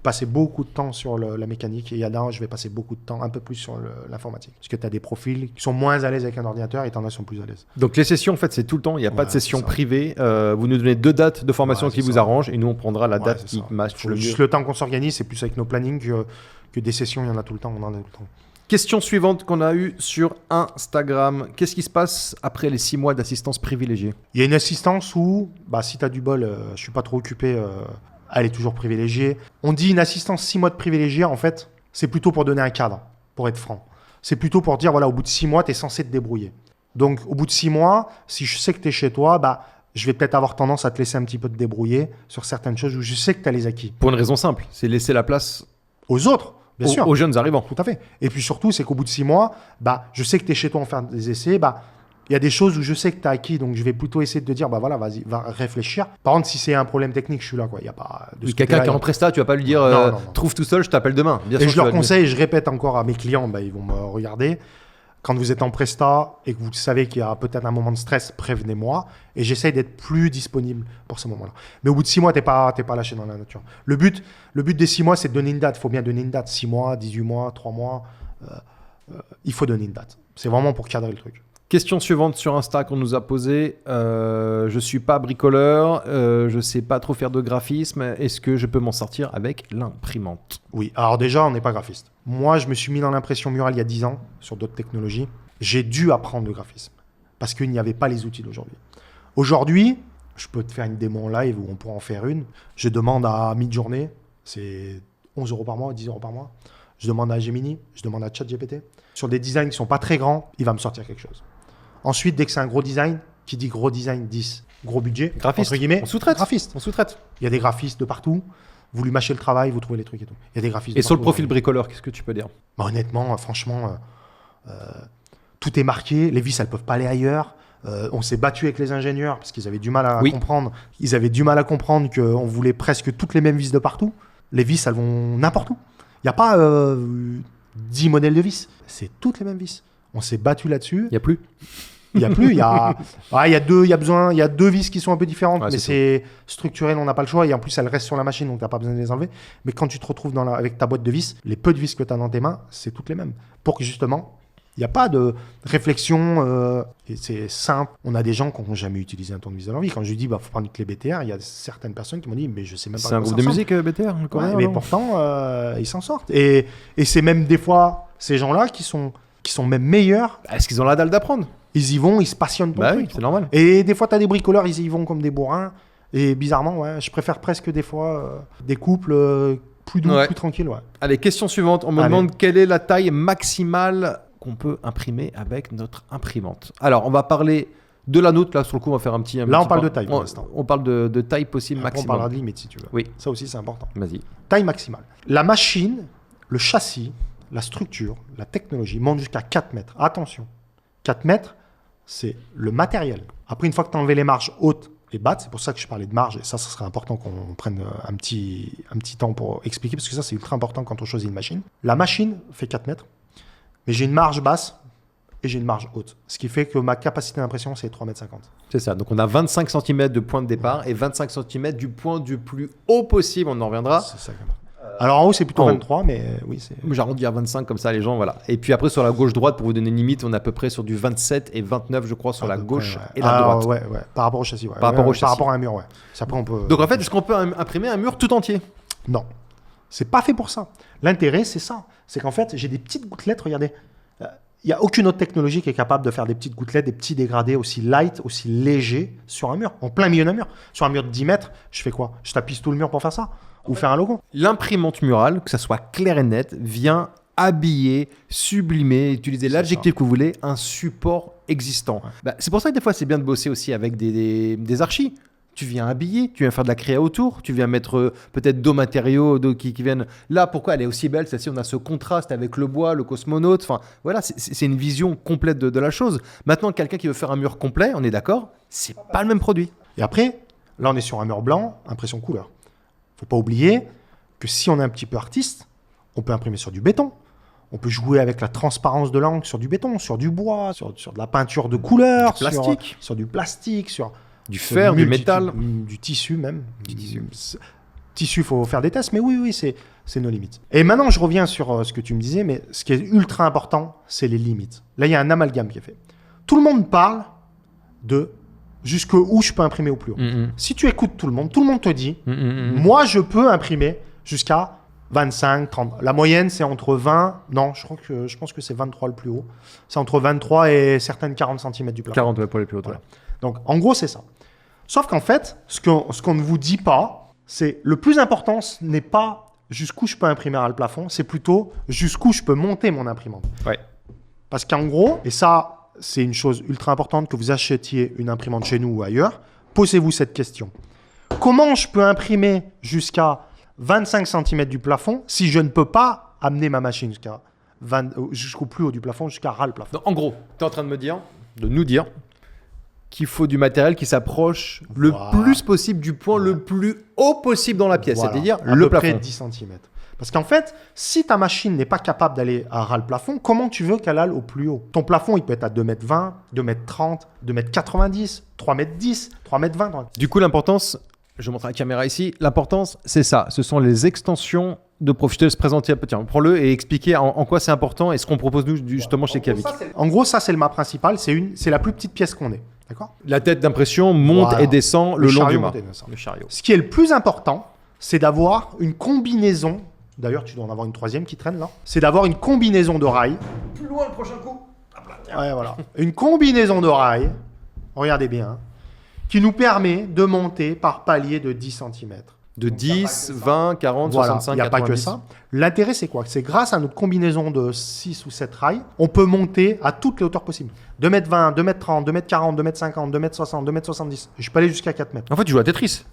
passer beaucoup de temps sur la mécanique et il y en a, je vais passer beaucoup de temps, un peu plus sur l'informatique. Parce que tu as des profils qui sont moins à l'aise avec un ordinateur et tu en as qui sont plus à l'aise. Donc les sessions, en fait, c'est tout le temps, il n'y a pas de session privée. Vous nous donnez 2 dates de formation qui vous arrangent et nous, on prendra la date qui match le mieux. Juste le temps qu'on s'organise, c'est plus avec nos plannings que des sessions, il y en a tout le temps, on en a tout le temps. Question suivante qu'on a eue sur Instagram. Qu'est-ce qui se passe après les 6 mois d'assistance privilégiée? Il y a une assistance où, si tu as du bol, je ne suis pas trop occupé, elle est toujours privilégiée. On dit une assistance 6 mois de privilégiée, en fait, c'est plutôt pour donner un cadre, pour être franc. C'est plutôt pour dire, voilà, au bout de 6 mois, tu es censé te débrouiller. Donc, au bout de 6 mois, si je sais que tu es chez toi, je vais peut-être avoir tendance à te laisser un petit peu te débrouiller sur certaines choses où je sais que tu as les acquis. Pour une raison simple, c'est laisser la place aux autres. Bien sûr. Aux jeunes arrivants. Tout à fait. Et puis surtout, c'est qu'au bout de 6 mois, je sais que tu es chez toi en faire des essais. Il y a des choses où je sais que tu as acquis, donc je vais plutôt essayer de te dire, voilà, vas-y, va réfléchir. Par contre, si c'est un problème technique, je suis là, quoi. Il y a pas de quelqu'un qui est en presta, tu vas pas lui dire, non. trouve tout seul, je t'appelle demain. Bien et sûr, je leur conseille, je répète encore à mes clients, ils vont me regarder. Quand vous êtes en presta et que vous savez qu'il y a peut-être un moment de stress, prévenez-moi. Et j'essaye d'être plus disponible pour ce moment-là. Mais au bout de 6 mois, t'es pas lâché dans la nature. Le but des 6 mois, c'est de donner une date. Il faut bien donner une date. 6 mois, 18 mois, 3 mois. Il faut donner une date. C'est vraiment pour cadrer le truc. Question suivante sur Insta qu'on nous a posée. Je suis pas bricoleur, je sais pas trop faire de graphisme. Est-ce que je peux m'en sortir avec l'imprimante? Oui, alors déjà, on n'est pas graphiste. Moi, je me suis mis dans l'impression murale il y a 10 ans sur d'autres technologies. J'ai dû apprendre le graphisme parce qu'il n'y avait pas les outils d'aujourd'hui. Aujourd'hui, je peux te faire une démo en live où on pourra en faire une. Je demande à Midjourney, c'est 11 € par mois, 10 € par mois. Je demande à Gemini, je demande à ChatGPT. Sur des designs qui ne sont pas très grands, il va me sortir quelque chose. Ensuite, dès que c'est un gros design, qui dit gros design, 10, gros budget, graphiste, entre guillemets, on sous-traite. Graphiste. On sous-traite. Il y a des graphistes de partout. Vous lui mâchez le travail, vous trouvez les trucs et tout. Il y a des graphistes. Et sur le profil bricoleur, qu'est-ce que tu peux dire? Honnêtement, franchement, tout est marqué. Les vis, elles peuvent pas aller ailleurs. On s'est battu avec les ingénieurs parce qu'ils avaient du mal à comprendre. Ils avaient du mal à comprendre qu'on voulait presque toutes les mêmes vis de partout. Les vis, elles vont n'importe où. Il n'y a pas 10 modèles de vis. C'est toutes les mêmes vis. On s'est battu là-dessus. Il n'y a plus. Il y a plus, il y a 2 vis qui sont un peu différentes, mais c'est structurel, on n'a pas le choix. Et en plus, elles restent sur la machine, donc tu n'as pas besoin de les enlever. Mais quand tu te retrouves avec ta boîte de vis, les peu de vis que tu as dans tes mains, c'est toutes les mêmes. Pour que justement, il n'y a pas de réflexion. Et c'est simple. On a des gens qui n'ont jamais utilisé un tournevis dans leur vie. Quand je dis, faut prendre une clé BTR, il y a certaines personnes qui m'ont dit, mais je sais même pas. C'est un groupe de musique BTR mais pourtant, ils s'en sortent. Et c'est même des fois ces gens-là qui sont même meilleurs. Est-ce qu'ils ont la dalle d'apprendre? Ils y vont, ils se passionnent pour le truc. Oui, c'est normal. Et des fois, tu as des bricoleurs, ils y vont comme des bourrins. Et bizarrement, je préfère presque des fois des couples plus doux, plus tranquilles. Ouais. Allez, question suivante. On me demande quelle est la taille maximale qu'on peut imprimer avec notre imprimante. Alors, on va parler de la nôtre. Là, sur le coup, on va faire un petit... Là, on parle de taille pour l'instant. On parle de taille possible maximum. On parlera de limite, si tu veux. Oui. Ça aussi, c'est important. Vas-y. Taille maximale. La machine, le châssis, la structure, la technologie monte jusqu'à 4 mètres. Attention, 4 mètres, c'est le matériel. Après, une fois que tu as enlevé les marges hautes et basses, c'est pour ça que je parlais de marge, et ça serait important qu'on prenne un petit temps pour expliquer, parce que ça, c'est ultra important quand on choisit une machine. La machine fait 4 mètres, mais j'ai une marge basse et j'ai une marge haute. Ce qui fait que ma capacité d'impression, c'est 3,50 m. C'est ça. Donc on a 25 cm de point de départ et 25 cm du point du plus haut possible. On en reviendra. C'est ça, quand même. Alors en haut, c'est plutôt en haut. 23, mais oui, c'est... J'arrondis à 25 comme ça, les gens, voilà. Et puis après, sur la gauche-droite, pour vous donner une limite, on est à peu près sur du 27 et 29, je crois, sur la gauche et la droite. Ouais. Par rapport au châssis, ouais. Par rapport au châssis. Par rapport à un mur, ouais. Après, on peut... Donc en fait, est-ce qu'on peut imprimer un mur tout entier? Non. C'est pas fait pour ça. L'intérêt, c'est ça. C'est qu'en fait, j'ai des petites gouttelettes, regardez. Il n'y a aucune autre technologie qui est capable de faire des petites gouttelettes, des petits dégradés aussi light, aussi légers sur un mur, en plein milieu d'un mur. Sur un mur de 10 mètres, je fais quoi? Je tapisse tout le mur pour faire ça? Ou faire un logo? L'imprimante murale, que ça soit clair et net, vient habiller, sublimer, utiliser l'adjectif que vous voulez, un support existant. Ouais. C'est pour ça que des fois, c'est bien de bosser aussi avec des archis. Tu viens habiller, tu viens faire de la créa autour, tu viens mettre peut-être d'autres matériaux qui viennent... Là, pourquoi elle est aussi belle? Celle-ci, on a ce contraste avec le bois, le cosmonaute. Enfin, voilà, c'est une vision complète de la chose. Maintenant, quelqu'un qui veut faire un mur complet, on est d'accord, c'est pas le même produit. Et après, là, on est sur un mur blanc, impression couleur. Faut pas oublier que si on est un petit peu artiste, on peut imprimer sur du béton. On peut jouer avec la transparence de l'encre sur du béton, sur du bois, sur de la peinture de couleur, du plastique. Sur du plastique, sur du fer, du métal. Du tissu même. Du tissu. Tissu, il faut faire des tests, mais oui, c'est nos limites. Et maintenant, je reviens sur ce que tu me disais, mais ce qui est ultra important, c'est les limites. Là, il y a un amalgame qui est fait. Tout le monde parle de jusqu'où je peux imprimer au plus haut. Si tu écoutes tout le monde te dit, moi, je peux imprimer jusqu'à 25, 30. La moyenne, c'est entre 20... Non, je pense que c'est 23 le plus haut. C'est entre 23 et certaines 40 cm du plafond. 40, ouais, pour les plus hautes. Voilà. Donc, en gros, c'est ça. Sauf qu'en fait, ce qu'on ne vous dit pas, c'est le plus important, ce n'est pas jusqu'où je peux imprimer à le plafond, c'est plutôt jusqu'où je peux monter mon imprimante. Ouais. Parce qu'en gros, et ça, c'est une chose ultra importante, que vous achetiez une imprimante chez nous ou ailleurs, posez-vous cette question. Comment je peux imprimer jusqu'à 25 cm du plafond si je ne peux pas amener ma machine jusqu'au plus haut du plafond, jusqu'à ras le plafond? Donc, en gros, tu es en train de nous dire qu'il faut du matériel qui s'approche le plus possible du point le plus haut possible dans la pièce, c'est-à-dire le plafond. À peu près 10 cm. Parce qu'en fait, si ta machine n'est pas capable d'aller à ras le plafond, comment tu veux qu'elle aille au plus haut? Ton plafond, il peut être à 2,20 m, 2,30 m, 2,90 m, 3,10 m, 3,20 m. Du coup, l'importance, je montre à la caméra ici, l'importance, c'est ça. Ce sont les extensions de profil. Je te laisse présenter. Tiens, prends-le et expliquer en quoi c'est important et ce qu'on propose nous justement chez Cavic. En gros, ça, c'est le mât principal. C'est la plus petite pièce qu'on ait. D'accord? La tête d'impression monte et descend le long du mât. Le chariot. Ce qui est le plus important, c'est d'avoir une combinaison. D'ailleurs, tu dois en avoir une troisième qui traîne là. C'est d'avoir une combinaison de rails. Plus loin le prochain coup. Ouais, voilà. Une combinaison de rails. Regardez bien. Qui nous permet de monter par palier de 10 cm. De 10, 20, 40, voilà, 65, 90. Il n'y a pas que ça. L'intérêt, c'est quoi? C'est grâce à notre combinaison de 6 ou 7 rails, on peut monter à toutes les hauteurs possibles. 2,20 m, 2,30 m, 2,40 m, 2,50 m, 2,60 m, 2,70 m. Je peux aller jusqu'à 4 mètres. En fait, tu joues à Tetris.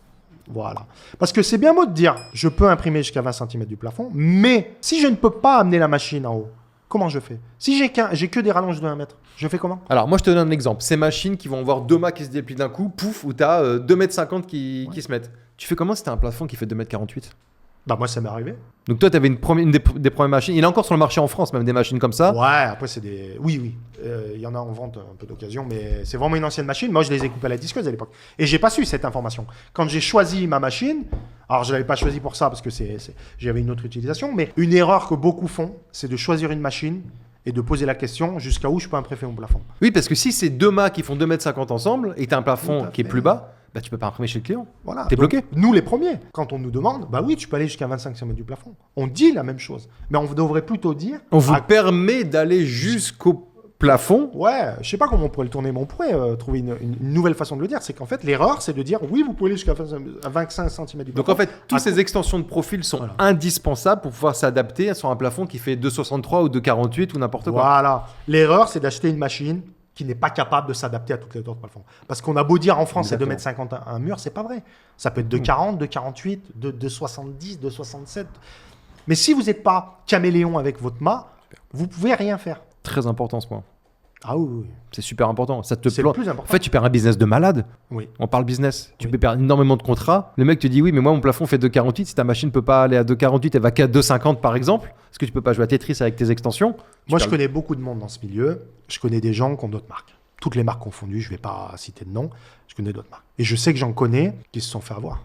Voilà. Parce que c'est bien beau de dire, je peux imprimer jusqu'à 20 cm du plafond, mais si je ne peux pas amener la machine en haut, comment je fais? Si j'ai que des rallonges de 1 mètre, je fais comment? Alors, moi, je te donne un exemple. Ces machines qui vont avoir deux mâts qui se déplient d'un coup, pouf, où tu as 2,50 m qui se mettent. Tu fais comment si tu as un plafond qui fait 2,48 m? Bah moi, ça m'est arrivé. Donc toi, tu avais une des premières machines. Il est encore sur le marché en France, même des machines comme ça. Ouais, après, c'est des... Oui. Il y en a en vente un peu d'occasion, mais c'est vraiment une ancienne machine. Moi, je les ai coupées à la disqueuse à l'époque. Et j'ai pas su cette information. Quand j'ai choisi ma machine, alors je l'avais pas choisi pour ça parce que j'avais une autre utilisation, mais une erreur que beaucoup font, c'est de choisir une machine et de poser la question jusqu'à où je peux imprimer mon plafond. Oui, parce que si c'est deux mâts qui font 2,50 m ensemble et que tu as un plafond qui est plus bas, bah, tu peux pas imprimer chez le client. Voilà. T'es bloqué. Nous, les premiers, quand on nous demande, bah oui, tu peux aller jusqu'à 25 cm du plafond. On dit la même chose. Mais on devrait plutôt dire... On vous permet d'aller jusqu'au plafond. Ouais, je sais pas comment on pourrait le tourner, mais on pourrait trouver une nouvelle façon de le dire. C'est qu'en fait, l'erreur, c'est de dire, oui, vous pouvez aller jusqu'à 25 cm du plafond. Donc en fait, toutes ces extensions de profil sont indispensables pour pouvoir s'adapter sur un plafond qui fait 2,63 ou 2,48 ou n'importe quoi. Voilà. L'erreur, c'est d'acheter une machine qui n'est pas capable de s'adapter à toutes les hauteurs de plafond. Parce qu'on a beau dire en France, c'est 2,50 m un mur, c'est pas vrai. Ça peut être 2,40, 2,48, 2,70, 2,67. Mais si vous n'êtes pas caméléon avec votre mât, vous pouvez rien faire. Très important ce point. Ah oui. C'est super important. Ça te C'est le plante. plus En important. fait, tu perds un business de malade. Oui. On parle business. Tu Oui. peux perdre énormément de contrats. Le mec te dit oui, mais moi, mon plafond fait 2,48. Si ta machine ne peut pas aller à 2,48, elle va qu'à 2,50 par exemple. Est-ce que tu peux pas jouer à Tetris avec tes extensions? Moi, je connais beaucoup de monde dans ce milieu. Je connais des gens qui ont d'autres marques. Toutes les marques confondues, je ne vais pas citer de nom. Je connais d'autres marques. Et je sais que j'en connais qui se sont fait avoir.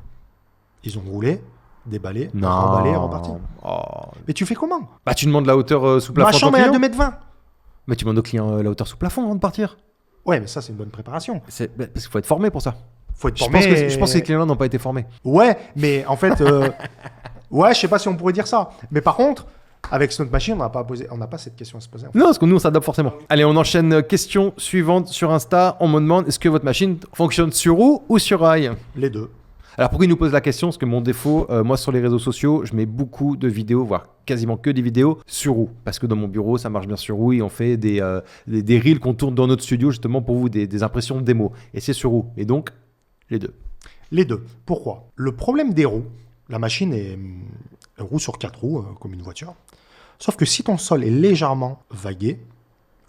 Ils ont roulé, déballé, remballé, reparti. Oh. Mais tu fais comment? Bah, tu demandes la hauteur sous plafond. Ma à ton chambre est à client. 2,20 m. Mais tu demandes au client la hauteur sous plafond avant de partir. Ouais, mais ça, c'est une bonne préparation. Parce qu'il faut être formé pour ça. Faut être Je formé. pense que ces clients-là n'ont pas été formés. Ouais, mais en fait, ouais, je sais pas si on pourrait dire ça. Mais par contre, avec notre machine, on n'a pas cette question à se poser. En fait. Non, parce que nous, on s'adapte forcément. Allez, on enchaîne. Question suivante sur Insta. On me demande, est-ce que votre machine fonctionne sur roue ou sur rail? Les deux. Alors, pourquoi il nous pose la question? Parce que mon défaut, moi, sur les réseaux sociaux, je mets beaucoup de vidéos, voire quasiment que des vidéos sur roue. Parce que dans mon bureau, ça marche bien sur roue et on fait des reels qu'on tourne dans notre studio, justement, pour vous, des impressions de démo. Et c'est sur roue. Et donc, les deux. Les deux. Pourquoi? Le problème des roues, la machine roule sur 4 roues, comme une voiture. Sauf que si ton sol est légèrement vagué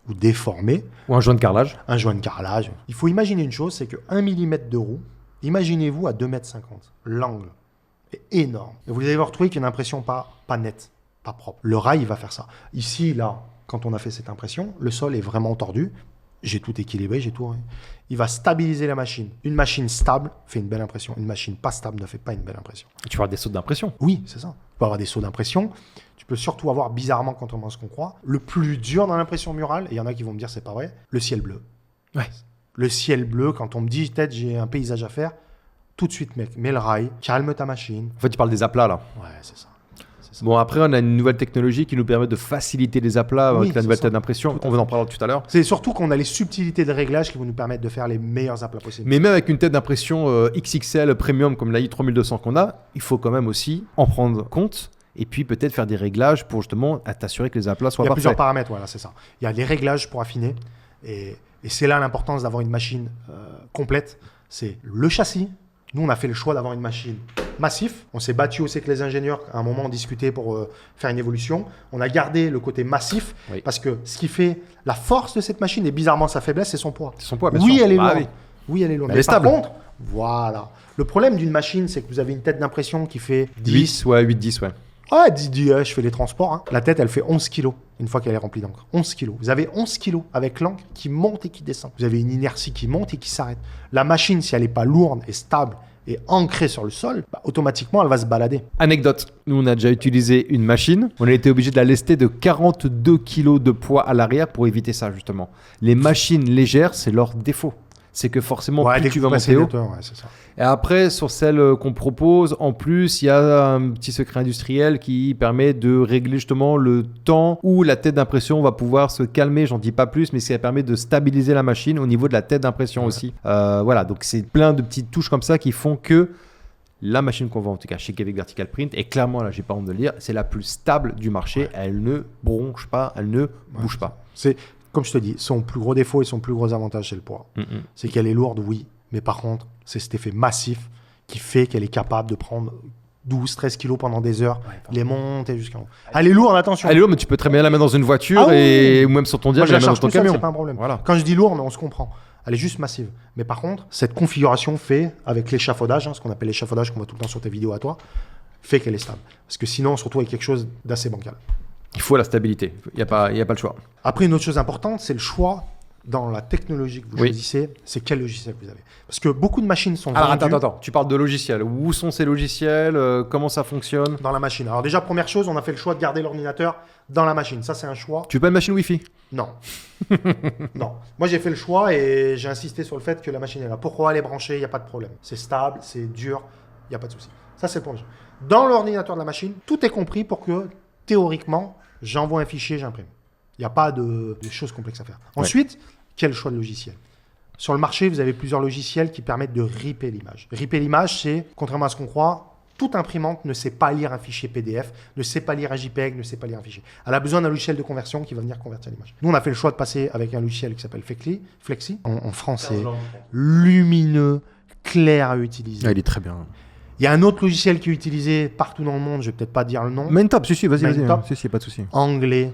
ou déformé, Ou un joint de carrelage. un joint de carrelage, il faut imaginer une chose, c'est que 1 mm de roue, imaginez-vous à 2,50 m. L'angle est énorme. Et vous allez vous retrouver qu'une impression pas nette, pas propre. Le rail, il va faire ça. Ici, là, quand on a fait cette impression, le sol est vraiment tordu. J'ai tout équilibré, j'ai tout. Il va stabiliser la machine. Une machine stable fait une belle impression. Une machine pas stable ne fait pas une belle impression. Tu vas avoir des sautes d'impression. Oui, c'est ça. Tu peux avoir des sauts d'impression. Tu peux surtout avoir, bizarrement, contrairement à ce qu'on croit, le plus dur dans l'impression murale, et il y en a qui vont me dire c'est pas vrai, le ciel bleu. Ouais. Le ciel bleu, quand on me dit peut-être j'ai un paysage à faire, tout de suite, mec, mets le rail, calme ta machine. En fait, tu parles des aplats, là. Ouais, c'est ça. Bon, après, on a une nouvelle technologie qui nous permet de faciliter les aplats Oui, avec la c'est nouvelle ça. tête d'impression. Tout à On va en parler tout à l'heure. C'est surtout qu'on a les subtilités de réglage qui vont nous permettre de faire les meilleurs aplats possibles. Mais même avec une tête d'impression XXL premium comme la i3200 qu'on a, il faut quand même aussi en prendre compte et puis peut-être faire des réglages pour justement t'assurer que les aplats soient Il y a parfaits. plusieurs paramètres, voilà, c'est ça. Il y a les réglages pour affiner, et c'est là l'importance d'avoir une machine complète. C'est le châssis. Nous, on a fait le choix d'avoir une machine massif. On s'est battu aussi avec les ingénieurs. À un moment, on discutait pour faire une évolution. On a gardé le côté massif Oui. parce que ce qui fait la force de cette machine et bizarrement sa faiblesse, c'est son poids. C'est son poids, bien Oui, sûr. elle est Ah lourde. oui. Oui, elle est lourde. Elle Mais est par stable. contre, voilà. Le problème d'une machine, c'est que vous avez une tête d'impression qui fait 10. 10, ouais, 8-10, ouais. Ouais, je fais les transports. Hein. La tête, elle fait 11 kilos une fois qu'elle est remplie d'encre. 11 kilos. Vous avez 11 kilos avec l'encre qui monte et qui descend. Vous avez une inertie qui monte et qui s'arrête. La machine, si elle n'est pas lourde et stable et ancrée sur le sol, bah, automatiquement, elle va se balader. Anecdote, nous on a déjà utilisé une machine, on a été obligé de la lester de 42 kg de poids à l'arrière pour éviter ça justement. Les machines légères, c'est leur défaut. C'est que forcément, Ouais, plus dès tu que vas vous passez monter haut. les hauteurs, ouais, c'est ça. Et après, sur celle qu'on propose, en plus, il y a un petit secret industriel qui permet de régler justement le temps où la tête d'impression va pouvoir se calmer. J'en dis pas plus, mais ça permet de stabiliser la machine au niveau de la tête d'impression aussi. Voilà, donc c'est plein de petites touches comme ça qui font que la machine qu'on vend en tout cas chez Québec Vertical Print, et clairement là, j'ai pas honte de le dire, c'est la plus stable du marché. Ouais. Elle ne bronche pas, elle ne bouge pas. C'est comme je te dis, son plus gros défaut et son plus gros avantage, c'est le poids. C'est qu'elle est lourde, oui, mais par contre, c'est cet effet massif qui fait qu'elle est capable de prendre 12-13 kilos pendant des heures, les monter jusqu'en haut. Elle est lourde, attention. Elle est lourde, mais tu peux très bien la mettre dans une voiture ou même sur ton diable, je la mettre charge dans ton tout seul, camion. c'est pas un problème. Voilà. Quand je dis lourde, on se comprend. Elle est juste massive. Mais par contre, cette configuration fait, avec l'échafaudage, ce qu'on appelle l'échafaudage qu'on voit tout le temps sur tes vidéos à toi, fait qu'elle est stable. Parce que sinon, on se retrouve avec quelque chose d'assez bancal. Il faut la stabilité. Il n'y a pas le choix. Après, une autre chose importante, c'est le choix dans la technologie que vous choisissez. C'est quel logiciel vous avez. Parce que beaucoup de machines sont vendues... Alors, attends. Tu parles de logiciels. Où sont ces logiciels? Comment ça fonctionne? Dans la machine. Alors déjà, première chose, on a fait le choix de garder l'ordinateur dans la machine. Ça, c'est un choix. Tu veux pas une machine Wi-Fi? Non. Non. Moi, j'ai fait le choix et j'ai insisté sur le fait que la machine est là. Pourquoi elle est branchée? Il n'y a pas de problème. C'est stable, c'est dur, il n'y a pas de souci. Ça, c'est le premier. Dans l'ordinateur de la machine, tout est compris pour que, théoriquement, j'envoie un fichier, j'imprime. Il n'y a pas de choses complexes à faire. Ensuite, quel choix de logiciel? Sur le marché, vous avez plusieurs logiciels qui permettent de ripper l'image. Ripper l'image, c'est, contrairement à ce qu'on croit, toute imprimante ne sait pas lire un fichier PDF, ne sait pas lire un JPEG, ne sait pas lire un fichier. Elle a besoin d'un logiciel de conversion qui va venir convertir l'image. Nous, on a fait le choix de passer avec un logiciel qui s'appelle Flexi. En français, lumineux, clair à utiliser. Ah, il est très bien. Il y a un autre logiciel qui est utilisé partout dans le monde, je ne vais peut-être pas dire le nom. Maintop, si, vas-y. Maintop. Si, pas de souci. Anglais,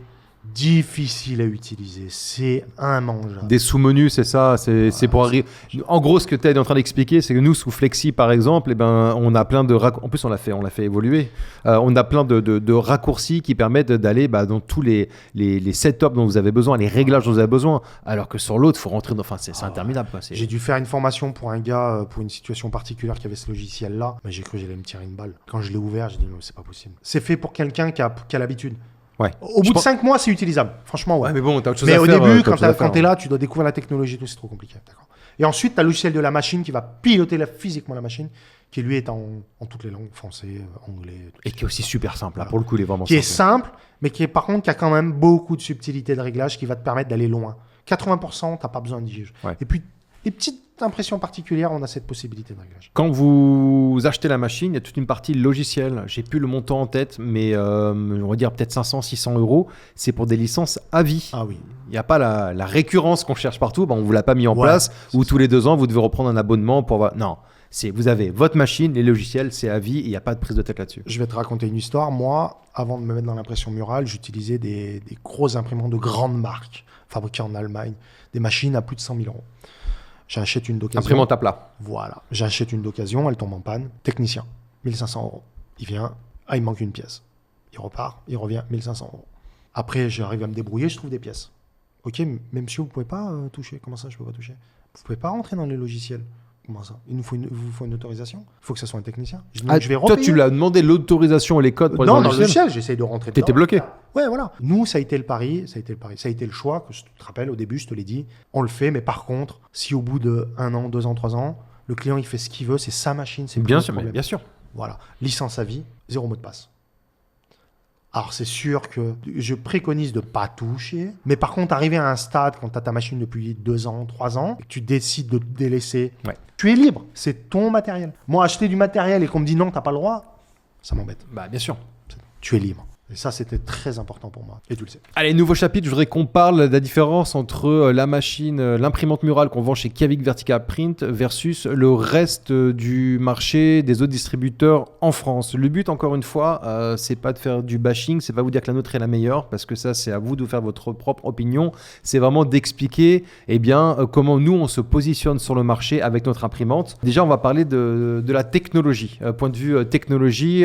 difficile à utiliser. C'est immangeable. Des sous-menus, c'est ça. C'est pour arriver. En gros, ce que tu es en train d'expliquer, c'est que nous, sous Flexi, par exemple, on a plein de en plus, on l'a fait évoluer. On a plein de raccourcis qui permettent d'aller dans tous les setups dont vous avez besoin, les réglages dont vous avez besoin. Alors que sur l'autre, il faut rentrer dans. Enfin, c'est interminable. Quoi. J'ai dû faire une formation pour un gars, pour une situation particulière qui avait ce logiciel-là. Mais j'ai cru que j'allais me tirer une balle. Quand je l'ai ouvert, j'ai dit non, c'est pas possible. C'est fait pour quelqu'un qui a l'habitude. Ouais. Au bout de 5 mois, c'est utilisable. Franchement, ouais. Mais bon, t'as autre chose mais à au faire. début, quand t'es là, tu dois découvrir la technologie, tout, c'est trop compliqué. D'accord. Et ensuite, tu as le logiciel de la machine qui va piloter physiquement la machine, qui lui est en toutes les langues, français, anglais. Et qui est aussi super simple. Là, pour le coup, il est vraiment qui simple. Est simple, mais qui est par contre, qui a quand même beaucoup de subtilité de réglage qui va te permettre d'aller loin. 80%, t'as pas besoin de juge. Ouais. Et puis, les petites impressions particulières, on a cette possibilité de réglage. Quand vous achetez la machine, il y a toute une partie logicielle. J'ai plus le montant en tête, mais on va dire peut-être 500, 600 €. C'est pour des licences à vie. Ah oui. Il n'y a pas la récurrence qu'on cherche partout. On ne vous l'a pas mis en place. Ou tous les 2 ans, vous devez reprendre un abonnement pour... Non. Vous avez votre machine, les logiciels, c'est à vie et il n'y a pas de prise de tête là-dessus. Je vais te raconter une histoire. Moi, avant de me mettre dans l'impression murale, j'utilisais des gros imprimantes de grandes marques fabriquées en Allemagne, des machines à plus de 100 000 €. J'achète une d'occasion. Imprimante à plat. Voilà. J'achète une d'occasion, elle tombe en panne. Technicien, 1500 €. Il vient, il manque une pièce. Il repart, il revient, 1500 €. Après, j'arrive à me débrouiller, je trouve des pièces. Ok, mais monsieur, vous ne pouvez pas toucher. Comment ça, je ne peux pas toucher? Vous ne pouvez pas rentrer dans les logiciels. Comment ça? Il vous faut une autorisation? Il faut que ce soit un technicien. Je vais toi, tu l'as demandé l'autorisation et les codes pour les logiciels? Non, dans le logiciel, j'essaye de rentrer dedans. T'étais bloqué? Ouais, voilà. Nous, ça a été le pari, ça a été le choix, que je te rappelle, au début, je te l'ai dit. On le fait, mais par contre, si au bout de 1 an, 2 ans, 3 ans, le client, il fait ce qu'il veut, c'est sa machine, c'est bien sûr, mais bien sûr. Voilà. Licence à vie, 0 mot de passe. Alors, c'est sûr que je préconise de ne pas toucher. Mais par contre, arriver à un stade, quand tu as ta machine depuis 2 ans, 3 ans, et que tu décides de te délaisser, tu es libre. C'est ton matériel. Moi, acheter du matériel et qu'on me dit non, tu n'as pas le droit, ça m'embête. Bien sûr. Tu es libre. Et ça, c'était très important pour moi. Et tu le sais. Allez, nouveau chapitre. Je voudrais qu'on parle de la différence entre la machine, l'imprimante murale qu'on vend chez Kiavik Vertical Print versus le reste du marché des autres distributeurs en France. Le but, encore une fois, c'est pas de faire du bashing. C'est pas vous dire que la nôtre est la meilleure, parce que ça, c'est à vous de faire votre propre opinion. C'est vraiment d'expliquer, comment nous, on se positionne sur le marché avec notre imprimante. Déjà, on va parler de la technologie. Point de vue technologie,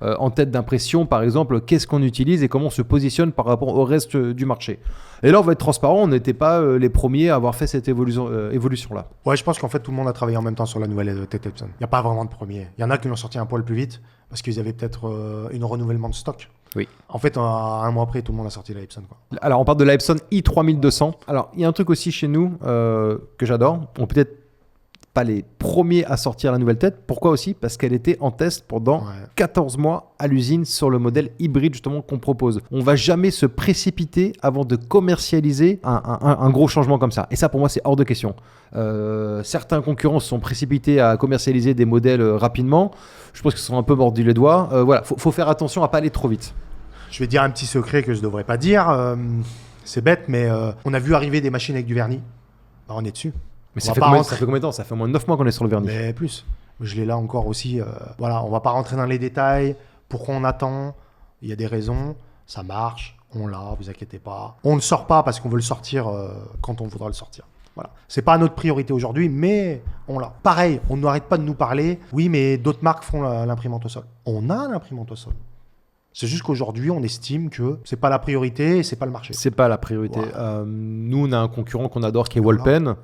en tête d'impression, par exemple, qu'est-ce qu'on utilise et comment on se positionne par rapport au reste du marché. Et là, on va être transparent, on n'était pas les premiers à avoir fait cette évolution-là. Ouais, je pense qu'en fait, tout le monde a travaillé en même temps sur la nouvelle Tate Epson. Il n'y a pas vraiment de premier. Il y en a qui l'ont sorti un poil plus vite parce qu'ils avaient peut-être un renouvellement de stock. Oui. En fait, 1 mois après, tout le monde a sorti la Epson. Quoi. Alors, on parle de la Epson i3200. Alors, il y a un truc aussi chez nous que j'adore. On peut être pas les premiers à sortir la nouvelle tête. Pourquoi aussi? Parce qu'elle était en test pendant 14 mois à l'usine sur le modèle hybride justement qu'on propose. On va jamais se précipiter avant de commercialiser un gros changement comme ça. Et ça, pour moi, c'est hors de question. Certains concurrents se sont précipités à commercialiser des modèles rapidement. Je pense qu'ils sont un peu mordus les doigts. Voilà, faut faire attention à pas aller trop vite. Je vais dire un petit secret que je devrais pas dire. C'est bête, mais on a vu arriver des machines avec du vernis. Alors, on est dessus. Mais ça fait combien de temps? Ça fait au moins 9 mois qu'on est sur le vernis. Mais plus. Je l'ai là encore aussi. Voilà, on va pas rentrer dans les détails. Pourquoi on attend? Il y a des raisons. Ça marche. On l'a, vous inquiétez pas. On ne le sort pas parce qu'on veut le sortir quand on voudra le sortir. Voilà. C'est pas notre priorité aujourd'hui, mais on l'a. Pareil, on n'arrête pas de nous parler. Oui, mais d'autres marques font l'imprimante au sol. On a l'imprimante au sol. C'est juste qu'aujourd'hui, on estime que c'est pas la priorité et c'est pas le marché. C'est pas la priorité. Wow. Nous, on a un concurrent qu'on adore qui est Wallpen. Wow.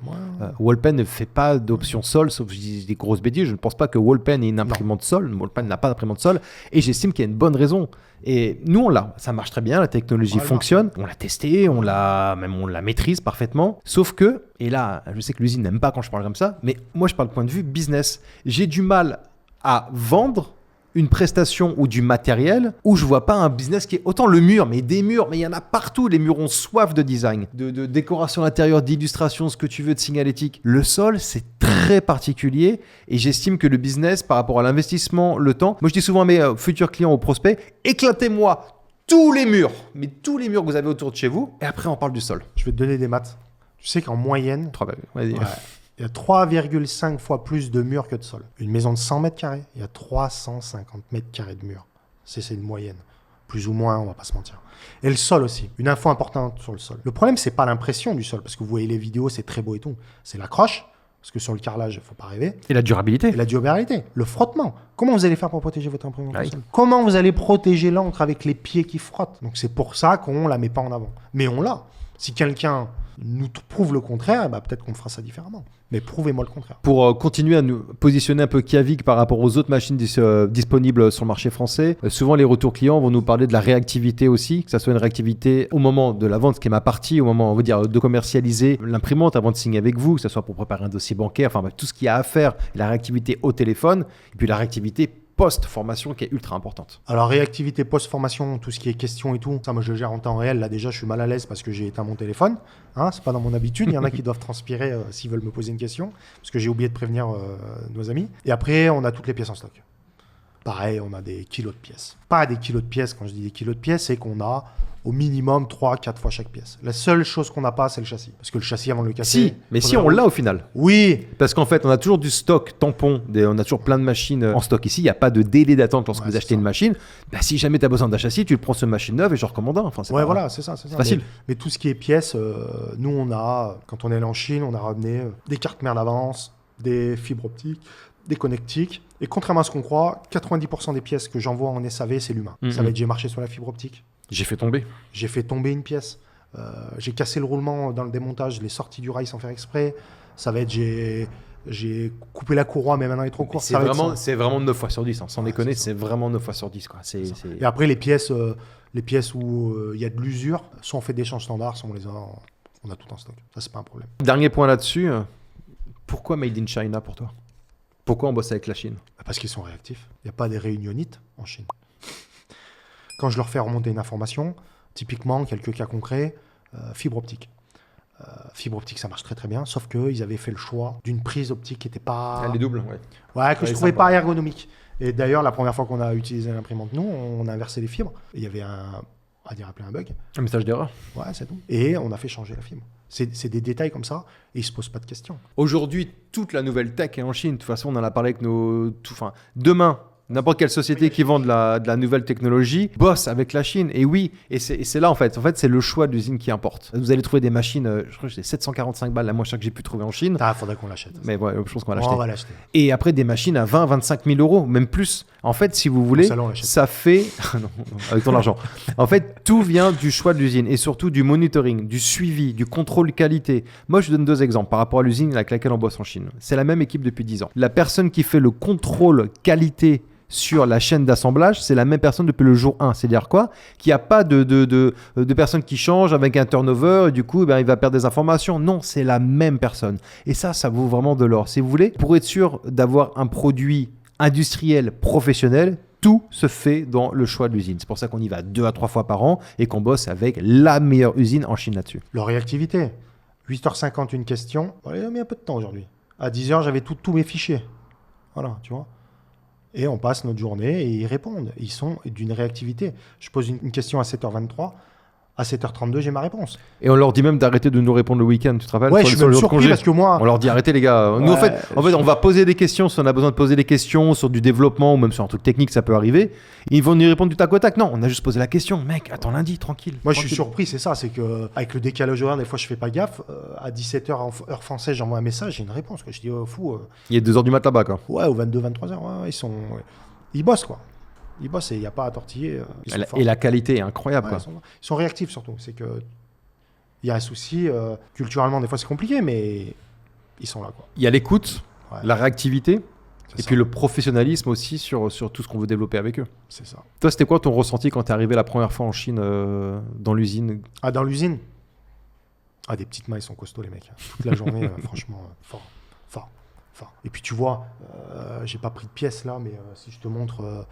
Wallpen ne fait pas d'option sol, sauf des grosses bêtises. Je ne pense pas que Wallpen ait une imprimante sol. Wallpen n'a pas d'imprimante sol. Et j'estime qu'il y a une bonne raison. Et nous, on l'a. Ça marche très bien. La technologie fonctionne. On l'a testé. On la maîtrise parfaitement. Sauf que, et là, je sais que l'usine n'aime pas quand je parle comme ça, mais moi, je parle du point de vue business. J'ai du mal à vendre une prestation ou du matériel où je vois pas un business qui est autant le mur, mais des murs, mais il y en a partout. Les murs ont soif de design, de décoration intérieure, d'illustration, ce que tu veux, de signalétique. Le sol, c'est très particulier et j'estime que le business par rapport à l'investissement, le temps, moi je dis souvent à mes futurs clients, aux prospects, éclatez-moi tous les murs, mais tous les murs que vous avez autour de chez vous et après on parle du sol. Je vais te donner des maths. Tu sais qu'en moyenne, vas-y. Il y a 3,5 fois plus de murs que de sol. Une maison de 100 mètres carrés, il y a 350 mètres carrés de murs. C'est une moyenne. plus ou moins, on va pas se mentir. Et le sol aussi, une info importante sur le sol. Le problème, c'est pas l'impression du sol, parce que vous voyez les vidéos, c'est très beau et tout. C'est l'accroche, parce que sur le carrelage, il faut pas rêver. Et la durabilité. Et la durabilité, le frottement. Comment vous allez faire pour protéger votre imprimante Ah au oui. sol? Comment vous allez protéger l'encre avec les pieds qui frottent? Donc c'est pour ça qu'on la met pas en avant. Mais on l'a. Si quelqu'un nous prouve le contraire, bah, peut-être qu'on fera ça différemment. Mais prouvez-moi le contraire. Pour continuer à nous positionner un peu Kiavik par rapport aux autres machines disponibles sur le marché français, souvent les retours clients vont nous parler de la réactivité aussi, que ça soit une réactivité au moment de la vente, ce qui est ma partie, au moment on va dire, de commercialiser l'imprimante avant de signer avec vous, que ce soit pour préparer un dossier bancaire, enfin tout ce qu'il y a à faire, la réactivité au téléphone, et puis la réactivité post-formation qui est ultra importante. Alors réactivité post-formation, tout ce qui est question et tout, ça moi je le gère en temps réel. Là déjà je suis mal à l'aise parce que j'ai éteint mon téléphone. Hein, c'est pas dans mon habitude. Il y en a qui doivent transpirer s'ils veulent me poser une question parce que j'ai oublié de prévenir nos amis. Et après on a toutes les pièces en stock. Pareil, on a des kilos de pièces. Pas des kilos de pièces, quand je dis des kilos de pièces, c'est qu'on a au minimum 3-4 fois chaque pièce. La seule chose qu'on n'a pas, c'est le châssis. Parce que le châssis, avant de le casser... Si, mais si on l'a au final. Oui. Parce qu'en fait, on a toujours du stock tampon, on a toujours plein de machines en stock ici. Il n'y a pas de délai d'attente lorsque vous achetez une machine. Bah, si jamais tu as besoin d'un châssis, tu le prends sur une machine neuve et je recommande un. Enfin, ouais, voilà, c'est ça. C'est facile. Mais tout ce qui est pièces, nous, on a, quand on est allé en Chine, on a ramené des cartes mère d'avance, des fibres optiques, des connectiques. Et contrairement à ce qu'on croit, 90% des pièces que j'envoie en SAV, c'est l'humain. Ça va être j'ai marché sur la fibre optique. J'ai fait tomber. J'ai fait tomber une pièce. J'ai cassé le roulement dans le démontage, je l'ai sorti du rail sans faire exprès. Ça va être j'ai coupé la courroie, mais maintenant elle est trop courte. C'est vraiment 9 fois sur 10. Hein. Sans déconner, c'est vraiment 9 fois sur 10. Quoi. Et après, les pièces où il y a de l'usure, soit on fait des échanges standards, soit on a tout en stock. Ça, c'est pas un problème. Dernier point là-dessus. Pourquoi Made in China pour toi? Pourquoi on bosse avec la Chine? Parce qu'ils sont réactifs. Il n'y a pas des réunionites en Chine. Quand je leur fais remonter une information, typiquement, quelques cas concrets, fibre optique. Fibre optique, ça marche très très bien, sauf qu'ils avaient fait le choix d'une prise optique qui n'était pas... Elle est double, ouais. Ouais, que je trouvais pas ergonomique. Et d'ailleurs, la première fois qu'on a utilisé l'imprimante, nous, on a inversé les fibres. Et il y avait appeler un bug. Un message d'erreur. Ouais, c'est tout. Et on a fait changer la fibre. C'est des détails comme ça, et ils se posent pas de questions. Aujourd'hui, toute la nouvelle tech est en Chine. De toute façon, on en a parlé avec demain, n'importe quelle société qui vend de la nouvelle technologie bosse avec la Chine. Et oui, et c'est là en fait, c'est le choix de l'usine qui importe. Vous allez trouver des machines, je crois que c'est 745 balles la moins chère que j'ai pu trouver en Chine. Ah, faudrait qu'on l'achète. Mais ouais, je pense qu'on va l'acheter. On va l'acheter. Et après des machines à 20-25 000 euros, même plus. En fait, si vous voulez, ça fait... non, avec ton argent. En fait, tout vient du choix de l'usine et surtout du monitoring, du suivi, du contrôle qualité. Moi, je donne 2 exemples par rapport à l'usine avec laquelle on bosse en Chine. C'est la même équipe depuis 10 ans. La personne qui fait le contrôle qualité sur la chaîne d'assemblage, c'est la même personne depuis le jour 1. C'est-à-dire quoi? Qu'il n'y a pas de personnes qui changent avec un turnover et du coup, il va perdre des informations. Non, c'est la même personne. Et ça vaut vraiment de l'or. Si vous voulez, pour être sûr d'avoir un produit industriel, professionnel, tout se fait dans le choix de l'usine. C'est pour ça qu'on y va 2 à 3 fois par an et qu'on bosse avec la meilleure usine en Chine là-dessus. Leur réactivité. 8h50 une question. Bon, il a mis un peu de temps aujourd'hui. À 10h, j'avais tous mes fichiers. Voilà, tu vois. Et on passe notre journée et ils répondent. Ils sont d'une réactivité. Je pose une question à 7h23. À 7h32, j'ai ma réponse. Et on leur dit même d'arrêter de nous répondre le week-end, tu te rappelles? Ouais, je suis même surpris parce que moi... On leur dit arrêtez les gars. Nous, en fait, on va poser des questions si on a besoin de poser des questions sur du développement ou même sur un truc technique, ça peut arriver. Ils vont nous répondre du tac au tac. Non, on a juste posé la question. Mec, attends lundi, tranquille. Moi, je suis surpris, c'est ça. C'est qu'avec le décalage horaire, des fois, je fais pas gaffe. À 17h, heure française, j'envoie un message, j'ai une réponse. Je dis, fou. Il est 2h du matin là-bas, quoi. Ouais, ou 22, 23h. Ouais, ils bossent, quoi. Ils bossent et il n'y a pas à tortiller. Et la qualité est incroyable. Ouais, quoi. Ils sont réactifs surtout. C'est que il y a un souci. Culturellement, des fois, c'est compliqué, mais ils sont là. Quoi. Il y a l'écoute, la réactivité, et ça. puis le professionnalisme aussi sur tout ce qu'on veut développer avec eux. C'est ça. Toi, c'était quoi ton ressenti quand tu es arrivé la première fois en Chine dans l'usine? Ah, dans l'usine? Ah, des petites mains, ils sont costauds, les mecs. Toute la journée, franchement, fort. Et puis tu vois, j'ai pas pris de pièces là, mais si je te montre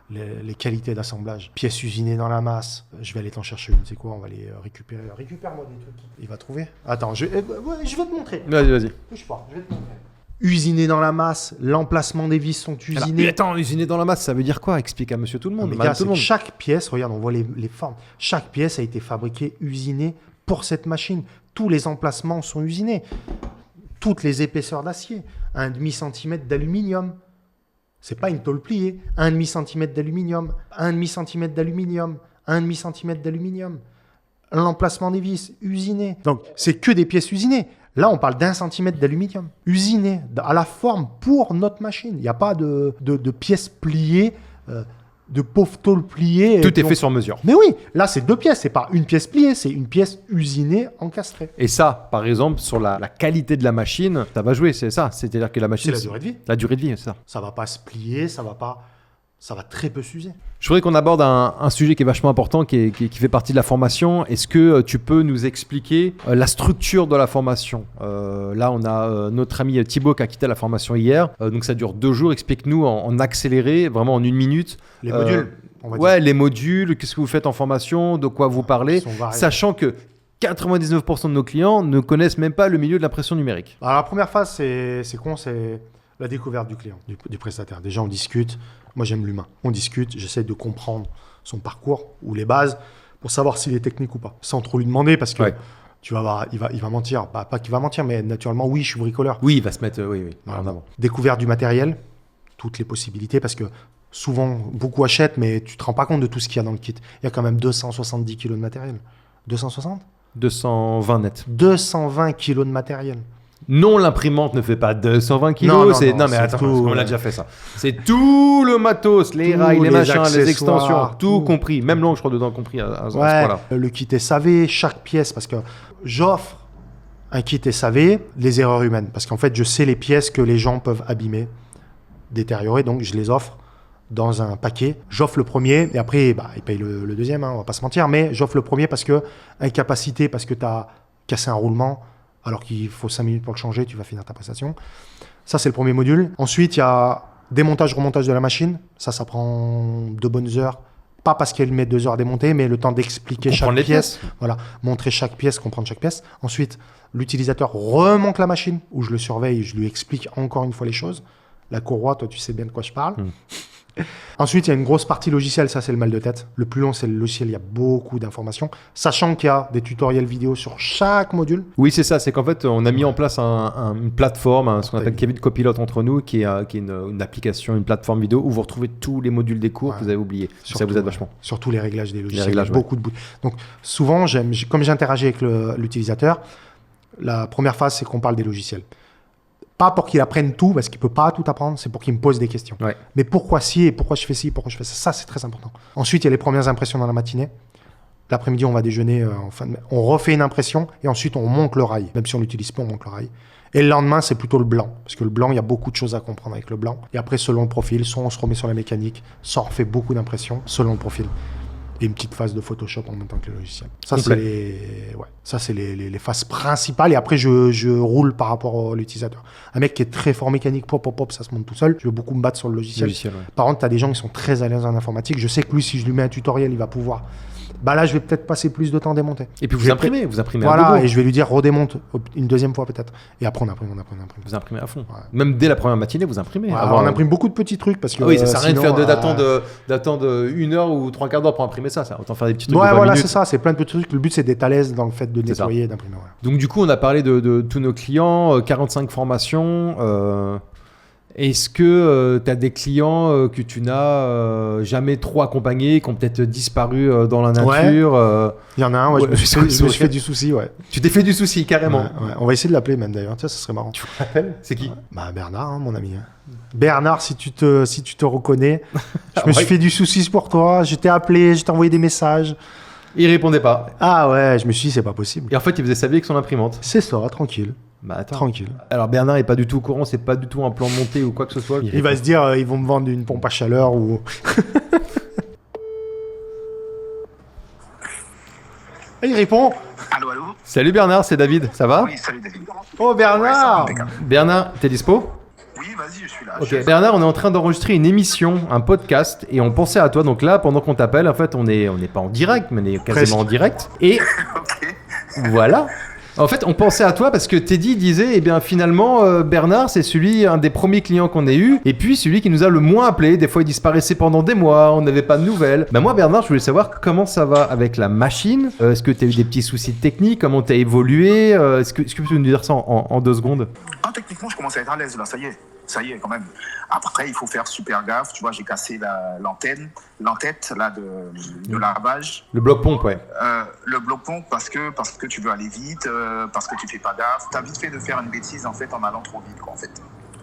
les qualités d'assemblage, pièces usinées dans la masse, je vais aller t'en chercher une. C'est quoi? On va les récupérer. Récupère-moi des trucs. Il va trouver. Attends, je vais te montrer. Vas-y. Bouge pas, je vais te montrer. Usiné dans la masse, l'emplacement des vis sont usinés. Alors, attends, usiné dans la masse, ça veut dire quoi? Explique à monsieur tout le monde. Mais gars, chaque pièce, regarde, on voit les formes. Chaque pièce a été fabriquée, usinée pour cette machine. Tous les emplacements sont usinés. Toutes les épaisseurs d'acier, 1,5 cm d'aluminium. C'est pas une tôle pliée. 1,5 cm d'aluminium, 1,5 cm d'aluminium, 1,5 cm d'aluminium. L'emplacement des vis, usiné. Donc, c'est que des pièces usinées. Là, on parle d'1 cm d'aluminium, usiné, à la forme pour notre machine. Il n'y a pas de pièces pliées, de pauvres tôles pliées. Tout est fait sur mesure. Mais oui, là, c'est 2 pièces. C'est pas une pièce pliée, c'est une pièce usinée, encastrée. Et ça, par exemple, sur la qualité de la machine, ça va jouer, c'est ça. C'est-à-dire que la machine... C'est la durée de vie. La durée de vie, c'est ça. Ça va pas se plier, ça va très peu s'user. Je voudrais qu'on aborde un sujet qui est vachement important, qui fait partie de la formation. Est-ce que tu peux nous expliquer la structure de la formation ? Là, on a notre ami Thibaut qui a quitté la formation hier. Donc, ça dure 2 jours. Explique-nous en accéléré, vraiment en 1 minute. Les modules, on va dire. Ouais, les modules, qu'est-ce que vous faites en formation, de quoi vous parlez, variés. sachant que 99% de nos clients ne connaissent même pas le milieu de l'impression numérique. Alors, la première phase, c'est con, c'est la découverte du client, du prestataire. Déjà, on discute. Moi, j'aime l'humain. On discute, j'essaie de comprendre son parcours ou les bases pour savoir s'il est technique ou pas. Sans trop lui demander parce que tu vas voir, il va mentir. Pas qu'il va mentir, mais naturellement, oui, je suis bricoleur. Oui, il va se mettre Voilà. en avant. Découverte du matériel, toutes les possibilités parce que souvent, beaucoup achètent, mais tu te rends pas compte de tout ce qu'il y a dans le kit. Il y a quand même 270 kg de matériel. 260 ? 220 net. 220 kg de matériel. Non, l'imprimante ne fait pas 220 kilos. Non, mais c'est attends, tout, on ouais. l'a déjà fait ça. C'est tout le matos, les Tous rails, les les machins, les accessoires, extensions, tout tout. compris. Même l'angle, je crois, dedans compris à ce Ouais, point-là. le kit SAV, chaque pièce, parce que j'offre un kit SAV, les erreurs humaines. Parce qu'en fait, je sais les pièces que les gens peuvent abîmer, détériorer, donc je les offre dans un paquet. J'offre le premier, et après, ils payent le deuxième, on va pas se mentir, mais j'offre le premier parce que incapacité, parce que tu as cassé un roulement, alors qu'il faut 5 minutes pour le changer, tu vas finir ta prestation. Ça, c'est le premier module. Ensuite, il y a démontage, remontage de la machine. Ça prend 2 bonnes heures. Pas parce qu'elle met 2 heures à démonter, mais le temps d'expliquer chaque les pièce. Voilà, montrer chaque pièce, comprendre chaque pièce. Ensuite, l'utilisateur remonte la machine, où je le surveille, je lui explique encore une fois les choses. La courroie, toi, tu sais bien de quoi je parle. Ensuite, il y a une grosse partie logicielle, ça c'est le mal de tête. Le plus long, c'est le logiciel, il y a beaucoup d'informations. Sachant qu'il y a des tutoriels vidéo sur chaque module. Oui, c'est ça. C'est qu'en fait, on a mis en place une plateforme, ce qu'on appelle Kevin Copilot entre nous, qui est une application, une plateforme vidéo où vous retrouvez tous les modules des cours que vous avez oubliés. Ça vous aide vachement. Surtout les réglages des logiciels. Réglages, beaucoup de bouts. Donc, souvent, comme j'interagis avec l'utilisateur, la première phase, c'est qu'on parle des logiciels. Pas pour qu'il apprenne tout, parce qu'il ne peut pas tout apprendre, c'est pour qu'il me pose des questions. Ouais. Mais pourquoi ci, et pourquoi je fais ci, pourquoi je fais ça, ça c'est très important. Ensuite, il y a les premières impressions dans la matinée. L'après-midi, on va déjeuner, on refait une impression, et ensuite on monte le rail. Même si on l'utilise pas, on monte le rail. Et le lendemain, c'est plutôt le blanc. Parce que le blanc, il y a beaucoup de choses à comprendre avec le blanc. Et après, selon le profil, soit on se remet sur la mécanique, soit on refait beaucoup d'impressions, selon le profil. Et une petite phase de Photoshop en même temps que le logiciel. Ça, c'est les phases principales. Et après, je roule par rapport à l'utilisateur. Un mec qui est très fort mécanique, ça se monte tout seul. Je veux beaucoup me battre sur le logiciel. Par contre, tu as des gens qui sont très à l'aise en informatique. Je sais que lui, si je lui mets un tutoriel, il va pouvoir... là, je vais peut-être passer plus de temps à démonter. Et puis vous imprimez voilà, à gogo. et je vais lui dire redémonte une deuxième fois peut-être. Et après, on imprime. Vous imprimez à fond. Ouais. Même dès la première matinée, vous imprimez. On imprime beaucoup de petits trucs parce que. Oui, ça sert à rien sinon, d'attendre 1 heure ou 3 quarts d'heure pour imprimer ça. Autant faire des petits trucs. Ouais, de 20 voilà, minutes. c'est ça. C'est plein de petits trucs. Le but, c'est d'être à l'aise dans le fait de nettoyer et d'imprimer. Voilà. Donc, du coup, on a parlé de tous nos clients, 45 formations. Est-ce que tu as des clients que tu n'as jamais trop accompagnés, qui ont peut-être disparu dans la nature Il y en a un, je me suis fait du souci. Ouais. Tu t'es fait du souci, carrément. Ouais. On va essayer de l'appeler même d'ailleurs. Ça serait marrant. Tu l'appelles ? C'est qui ? Bernard, mon ami. Bernard, si tu te reconnais, je me suis fait du souci pour toi. Je t'ai appelé, je t'ai envoyé des messages. Il répondait pas. Ah ouais, je me suis dit, c'est pas possible. Et en fait, il faisait sa vie avec son imprimante. C'est ça, tranquille. Tranquille. Alors Bernard est pas du tout au courant, c'est pas du tout un plan de montée ou quoi que ce soit. Il va se dire, ils vont me vendre une pompe à chaleur ou... Il répond. Allô. Salut Bernard, c'est David, ça va ? Oui, salut David. Oh Bernard. Bernard, t'es dispo ? Oui, vas-y, je suis là. Ok. Bernard, on est en train d'enregistrer une émission, un podcast, et on pensait à toi. Donc là, pendant qu'on t'appelle, en fait, on n'est pas en direct, mais on est quasiment en direct. Et voilà. En fait, on pensait à toi parce que Teddy disait, eh bien finalement, Bernard, c'est un des premiers clients qu'on ait eu, et puis celui qui nous a le moins appelé. Des fois, il disparaissait pendant des mois, on n'avait pas de nouvelles. Moi, Bernard, je voulais savoir comment ça va avec la machine. Est-ce que tu as eu des petits soucis techniques ? Comment tu as évolué ? Est-ce que tu peux nous dire ça en 2 secondes ? Techniquement, je commence à être à l'aise là, ça y est. ça y est quand même. Après, il faut faire super gaffe. Tu vois, j'ai cassé l'entête là de lavage. Le bloc pompe, ouais. Le bloc pompe parce que tu veux aller vite, parce que tu fais pas gaffe. T'as vite fait de faire une bêtise en fait en allant trop vite, quoi, en fait.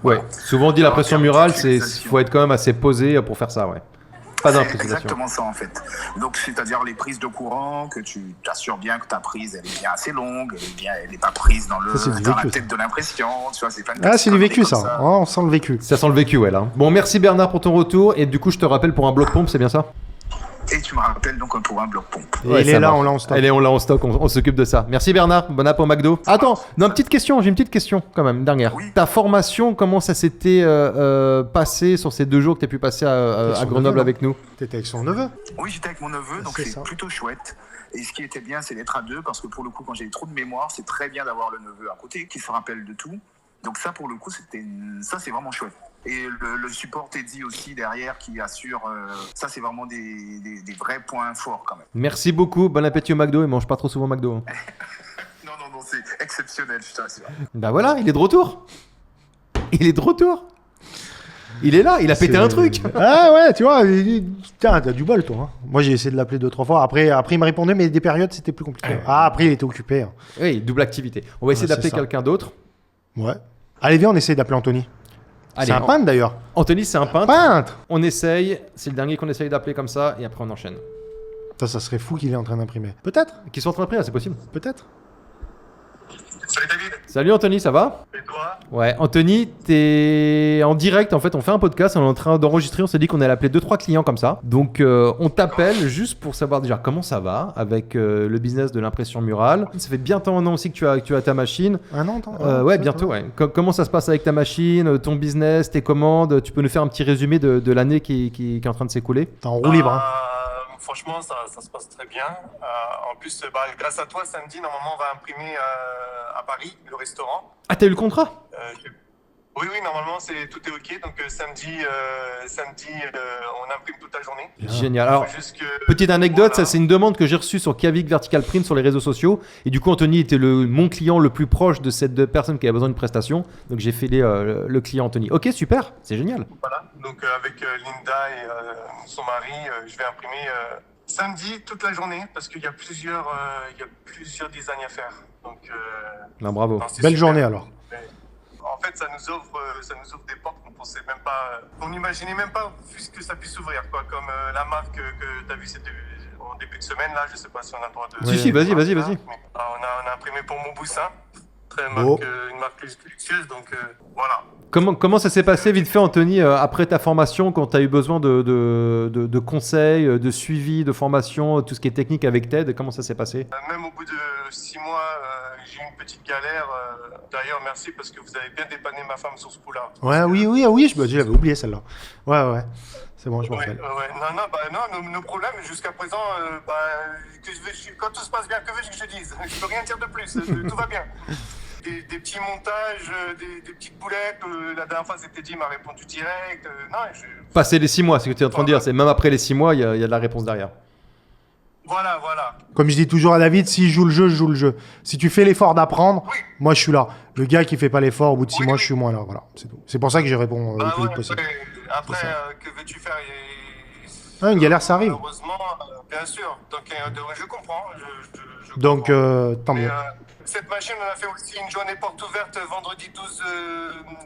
Ouais. Souvent on dit la pression murale, faut être quand même assez posé pour faire ça, ouais. Pas C'est d'imprécipitation. exactement ça en fait. Donc c'est-à-dire les prises de courant, que tu t'assures bien que ta prise elle est bien assez longue, elle n'est pas prise dans la tête de l'impression. Tu vois, c'est pas une C'est du vécu ça. ça. Oh, on sent le vécu. Ça sent le vécu, ouais, là. Bon, merci Bernard pour ton retour. Et du coup, je te rappelle pour un bloc pompe, c'est bien ça? Et tu me rappelles donc pour un bloc pompe. Et Ouais, il est ça là, marche. on l'a en stock. On l'a en stock, on s'occupe de ça. Merci Bernard, bon app au McDo. Attends, non, j'ai une petite question quand même, dernière. Oui. Ta formation, comment ça s'était passé sur ces 2 jours que tu as pu passer à son Grenoble neveu, avec nous? T'étais avec son neveu. Oui, j'étais avec mon neveu, donc C'est c'est ça. plutôt chouette. Et ce qui était bien, c'est d'être à 2, parce que pour le coup, quand j'ai trop de mémoire, c'est très bien d'avoir le neveu à côté, qui se rappelle de tout. Donc ça, pour le coup, c'est vraiment chouette. Et le support Teddy aussi derrière qui assure, ça c'est vraiment des vrais points forts quand même. Merci beaucoup, bon appétit au McDo, il mange pas trop souvent au McDo. Hein. Non, c'est exceptionnel, je t'assure. Bah voilà, il est de retour. Il est de retour. Il est là, il a pété un truc. Ah ouais, tu vois, putain, t'as du bol toi. Hein. Moi j'ai essayé de l'appeler 2-3 fois. Après il me répondait, mais des périodes c'était plus compliqué. Ah, après il était occupé. Hein. Oui, double activité. On va essayer Ouais, d'appeler c'est ça. quelqu'un d'autre. Ouais. Allez, viens, on essaye d'appeler Anthony. Allez, C'est un peintre d'ailleurs. Anthony, c'est un peintre. Peintre. On essaye, c'est le dernier qu'on essaye d'appeler comme ça, et après on enchaîne. Ça serait fou qu'il est en train d'imprimer. Peut-être. Qui sont en train de prier, c'est possible. Peut-être. Salut David, Salut Anthony, ça va? et toi? Ouais, Anthony, t'es en direct, en fait, on fait un podcast, on est en train d'enregistrer, on s'est dit qu'on allait appeler 2-3 clients comme ça. Donc on t'appelle juste pour savoir déjà comment ça va avec le business de l'impression murale. Ça fait bientôt un an aussi que tu as ta machine. Un an, attends. Ouais, bientôt, ouais. Comment ça se passe avec ta machine, ton business, tes commandes? Tu peux nous faire un petit résumé de l'année qui est en train de s'écouler? T'es en roue libre. Hein. Franchement, ça se passe très bien. En plus, grâce à toi, samedi, normalement, on va imprimer à Paris, le restaurant. Ah, t'as eu le contrat? Oui, normalement, tout est OK. Donc, samedi, on imprime toute la journée. Génial. Alors, Faut juste que- petite anecdote, Voilà. ça c'est une demande que j'ai reçue sur Kavik Vertical Print sur les réseaux sociaux. Et du coup, Anthony était mon client le plus proche de cette personne qui avait besoin d'une prestation. Donc j'ai filé le client Anthony. Ok, super, c'est génial. Voilà. Donc, avec Linda et son mari, je vais imprimer samedi toute la journée parce qu'il y a plusieurs designs à faire. Donc, Ben, bravo. non, c'est Belle super. journée alors. En fait, ça nous ouvre des portes qu'on pensait même pas, qu'on n'imaginait même pas que ça puisse s'ouvrir, quoi. Comme la marque que tu as vue en début de semaine, là, je sais pas si on a le droit de. Si, vas-y. Mais, on a imprimé pour Montboussin, Beau. une marque luxueuse, donc voilà. Comment ça s'est passé vite fait, Anthony, après ta formation, quand tu as eu besoin de conseils, de suivi, de formation, tout ce qui est technique avec TED? Comment ça s'est passé? Même au bout de 6 mois, j'ai eu une petite galère. D'ailleurs, merci parce que vous avez bien dépanné ma femme sur ce coup-là. Ouais, oui, j'avais oublié celle-là. Ouais. C'est bon, je me rappelle. Non, nos problèmes jusqu'à présent, quand tout se passe bien, que veux-je que je dise? Je peux rien dire de plus, tout va bien. Des petits montages, des petites boulettes. La dernière fois, c'était dit, m'a répondu direct. Passer les 6 mois, c'est ce que tu es en train de dire. C'est même après les 6 mois, il y a de la réponse derrière. Voilà. Comme je dis toujours à David, s'il joue le jeu, je joue le jeu. Si tu fais l'effort d'apprendre, Oui. moi je suis là. Le gars qui fait pas l'effort, au bout de 6 Oui, mois, oui. je suis moins là. Voilà, c'est tout. C'est pour ça que je réponds le plus vite possible. Après, C'est ça. que veux-tu faire Une galère, ça arrive. Malheureusement, bien sûr. Donc, je comprends. Je Donc, comprends. tant Mais, mieux. cette machine, on a fait aussi une journée porte ouverte vendredi 12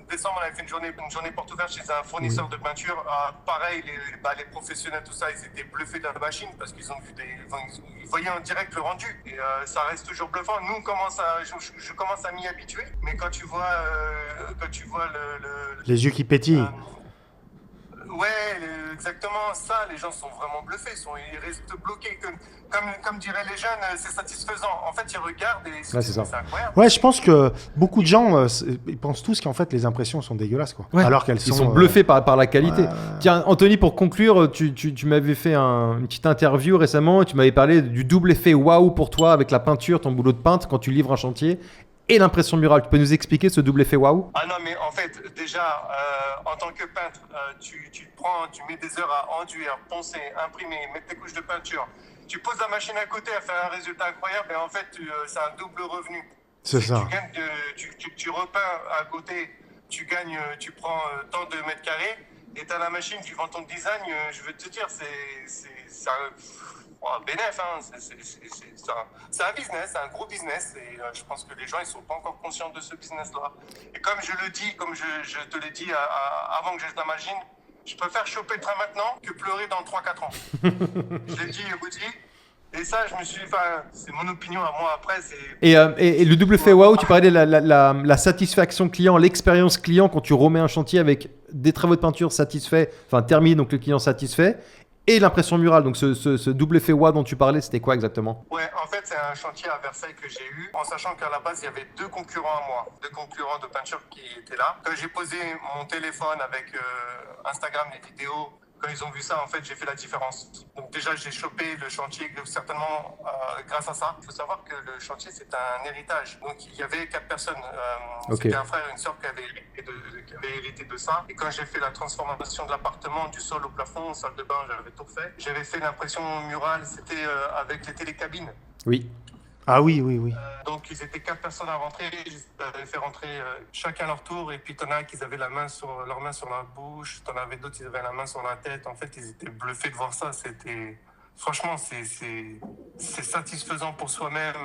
décembre. On a fait une journée porte ouverte chez un fournisseur de peinture. Pareil, les professionnels, tout ça, ils étaient bluffés de la machine parce qu'ils ont vu ils voyaient en direct le rendu. Et ça reste toujours bluffant. Nous, je commence à m'y habituer. Mais quand tu vois, Les yeux qui pétillent. ouais, exactement ça. Les gens sont vraiment bluffés. Ils restent bloqués. Comme diraient les jeunes, c'est satisfaisant. En fait, ils regardent et Ouais, c'est ça. incroyable. Ouais, je pense que beaucoup de gens ils pensent tous qu'en fait les impressions sont dégueulasses, quoi. Ouais. Alors qu'elles Ils sont sont bluffés par la qualité. ouais. Tiens, Anthony, pour conclure, tu m'avais fait une petite interview récemment et tu m'avais parlé du double effet waouh pour toi avec la peinture, ton boulot de peintre quand tu livres un chantier et l'impression murale. Tu peux nous expliquer ce double effet waouh? Ah non, mais en fait, déjà, en tant que peintre, tu mets des heures à enduire, poncer, imprimer, mettre tes couches de peinture. Tu poses la machine à côté, elle fait un résultat incroyable et en fait, c'est un double revenu. C'est ça. Tu repeins à côté tu gagnes, tu prends tant de mètres carrés et tu as la machine qui vend ton design. Je veux te dire, c'est un bénéfice, hein. C'est un business, c'est un gros business et je pense que les gens ils sont pas encore conscients de ce business-là. Et comme je le dis, comme je te l'ai dit avant que j'achète la machine, je préfère choper le train maintenant que pleurer dans 3-4 ans. Je l'ai dit et vous dit. Et ça, c'est mon opinion à moi après. Et le double fait wow, tu parlais de la satisfaction client, l'expérience client quand tu remets un chantier avec des travaux de peinture satisfaits, enfin terminés, donc le client satisfait, et l'impression murale. Donc ce double effet wow dont tu parlais, c'était quoi exactement? Ouais, en fait, c'est un chantier à Versailles que j'ai eu, en sachant qu'à la base, il y avait 2 concurrents à moi, 2 concurrents de peinture qui étaient là. Quand j'ai posé mon téléphone avec Instagram, les vidéos, quand ils ont vu ça, en fait, j'ai fait la différence. Donc déjà, j'ai chopé le chantier certainement grâce à ça. Il faut savoir que le chantier, c'est un héritage. Donc il y avait 4 personnes. C'était un frère et une sœur qui avaient hérité de ça. Et quand j'ai fait la transformation de l'appartement, du sol au plafond, salle de bain, j'avais tout fait. J'avais fait l'impression murale, c'était avec les télécabines. Oui. Ah oui. Donc ils étaient 4 personnes à rentrer, j'avais fait rentrer chacun leur tour et puis t'en as qui avaient leur main sur la bouche, t'en avais d'autres qui avaient la main sur la tête. En fait, ils étaient bluffés de voir ça. Franchement, c'est satisfaisant pour soi-même.